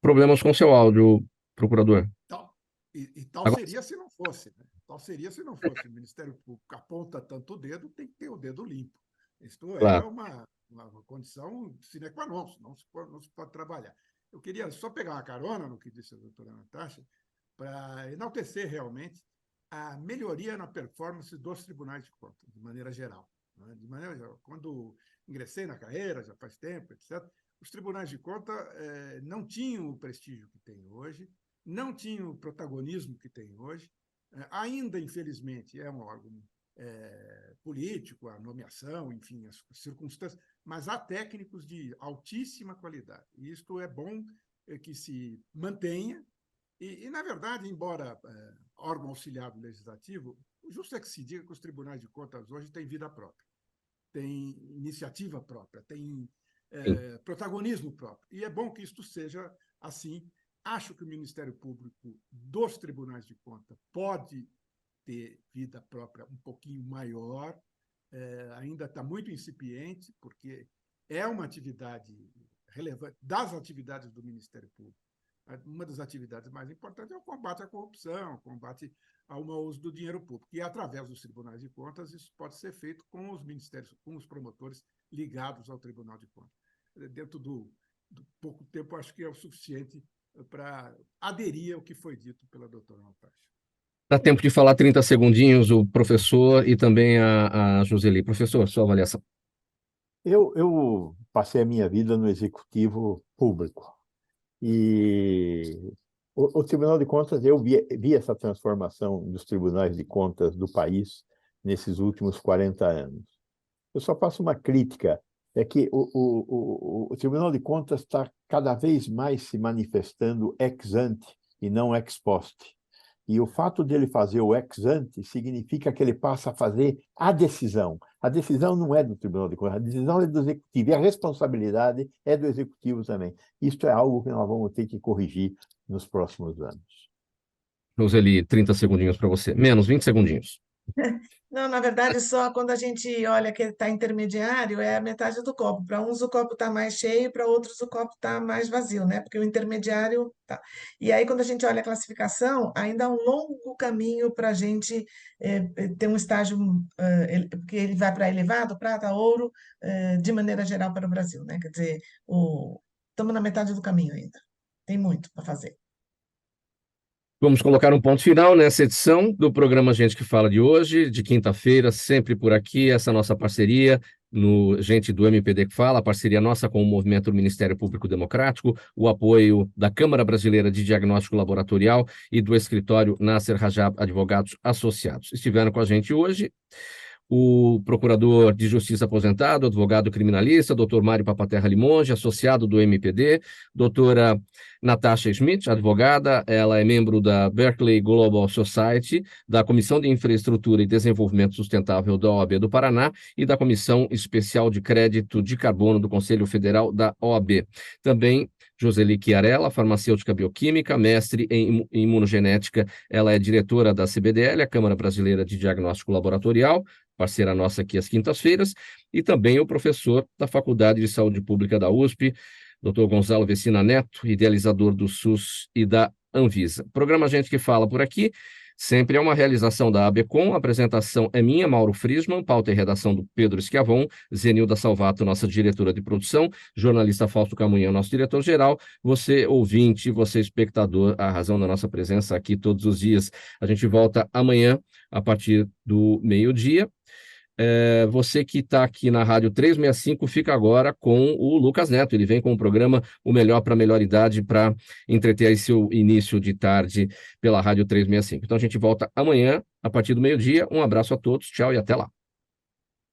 Problemas com seu áudio, procurador. Tal seria se não fosse, né? Tal seria se não fosse. O Ministério Público aponta tanto o dedo, tem que ter o dedo limpo. Isto claro. É uma condição sine qua non, não se pode trabalhar. Eu queria só pegar uma carona no que disse a doutora Natasha, para enaltecer realmente a melhoria na performance dos tribunais de contas, de maneira geral. Né? De maneira geral. Quando ingressei na carreira, já faz tempo, etc., os tribunais de contas não tinham o prestígio que têm hoje, não tinham o protagonismo que têm hoje, ainda, infelizmente, é um órgão político, a nomeação, enfim, as circunstâncias, mas há técnicos de altíssima qualidade. E isto é bom que se mantenha. E na verdade, embora órgão auxiliar do legislativo, o justo é que se diga que os tribunais de contas hoje têm vida própria, têm iniciativa própria, têm protagonismo próprio. E é bom que isto seja assim. Acho que o Ministério Público dos tribunais de contas pode ter vida própria um pouquinho maior, ainda está muito incipiente, porque é uma atividade relevante das atividades do Ministério Público. Uma das atividades mais importantes é o combate à corrupção, o combate ao mau uso do dinheiro público. E, através dos tribunais de contas, isso pode ser feito com os ministérios, com os promotores ligados ao Tribunal de Contas. Dentro do pouco tempo, acho que é o suficiente para aderir ao que foi dito pela doutora Natasha. Dá tempo de falar 30 segundinhos o professor e também a Joseli. Professor, sua avaliação. Eu passei a minha vida no executivo público. E o Tribunal de Contas, eu vi essa transformação dos tribunais de contas do país nesses últimos 40 anos. Eu só faço uma crítica, é que o Tribunal de Contas está cada vez mais se manifestando ex ante e não ex post. E o fato dele fazer o ex ante significa que ele passa a fazer a decisão. A decisão não é do Tribunal de Contas, a decisão é do Executivo, e a responsabilidade é do Executivo também. Isso é algo que nós vamos ter que corrigir nos próximos anos. Roseli, 30 segundinhos para você. Menos 20 segundinhos. Não, na verdade, só quando a gente olha que está intermediário, é a metade do copo. Para uns o copo está mais cheio, para outros o copo está mais vazio, né? Porque o intermediário tá. E aí, quando a gente olha a classificação, ainda há um longo caminho para a gente ter um estágio, porque ele vai para elevado, prata, ouro, de maneira geral para o Brasil, né? Quer dizer, estamos na metade do caminho ainda. Tem muito para fazer. Vamos colocar um ponto final nessa edição do programa Gente que Fala de hoje, de quinta-feira, sempre por aqui, essa nossa parceria no Gente do MPD que Fala, a parceria nossa com o Movimento do Ministério Público Democrático, o apoio da Câmara Brasileira de Diagnóstico Laboratorial e do escritório Nasser Rajab Advogados Associados. Estiveram com a gente hoje o procurador de justiça aposentado, advogado criminalista, doutor Mário Papaterra Limonge, associado do MPD, doutora Natasha Schmidt, advogada, ela é membro da Berkeley Global Society, da Comissão de Infraestrutura e Desenvolvimento Sustentável da OAB do Paraná e da Comissão Especial de Crédito de Carbono do Conselho Federal da OAB. Também Joseli Chiarella, farmacêutica bioquímica, mestre em imunogenética, ela é diretora da CBDL, a Câmara Brasileira de Diagnóstico Laboratorial, parceira nossa aqui às quintas-feiras, e também o professor da Faculdade de Saúde Pública da USP, Dr. Gonzalo Vecina Neto, idealizador do SUS e da Anvisa. Programa Gente que Fala por aqui, sempre é uma realização da ABCom, a apresentação é minha, Mauro Friesman, pauta e redação do Pedro Schiavon, Zenilda Salvato, nossa diretora de produção, jornalista Fausto Camunhã, nosso diretor-geral, você ouvinte, você espectador, a razão da nossa presença aqui todos os dias. A gente volta amanhã, a partir do meio-dia. Você que está aqui na Rádio 365 fica agora com o Lucas Neto, ele vem com o programa O Melhor para a Melhor Idade para entreter aí seu início de tarde pela Rádio 365. Então a gente volta amanhã a partir do meio-dia, um abraço a todos, tchau e até lá.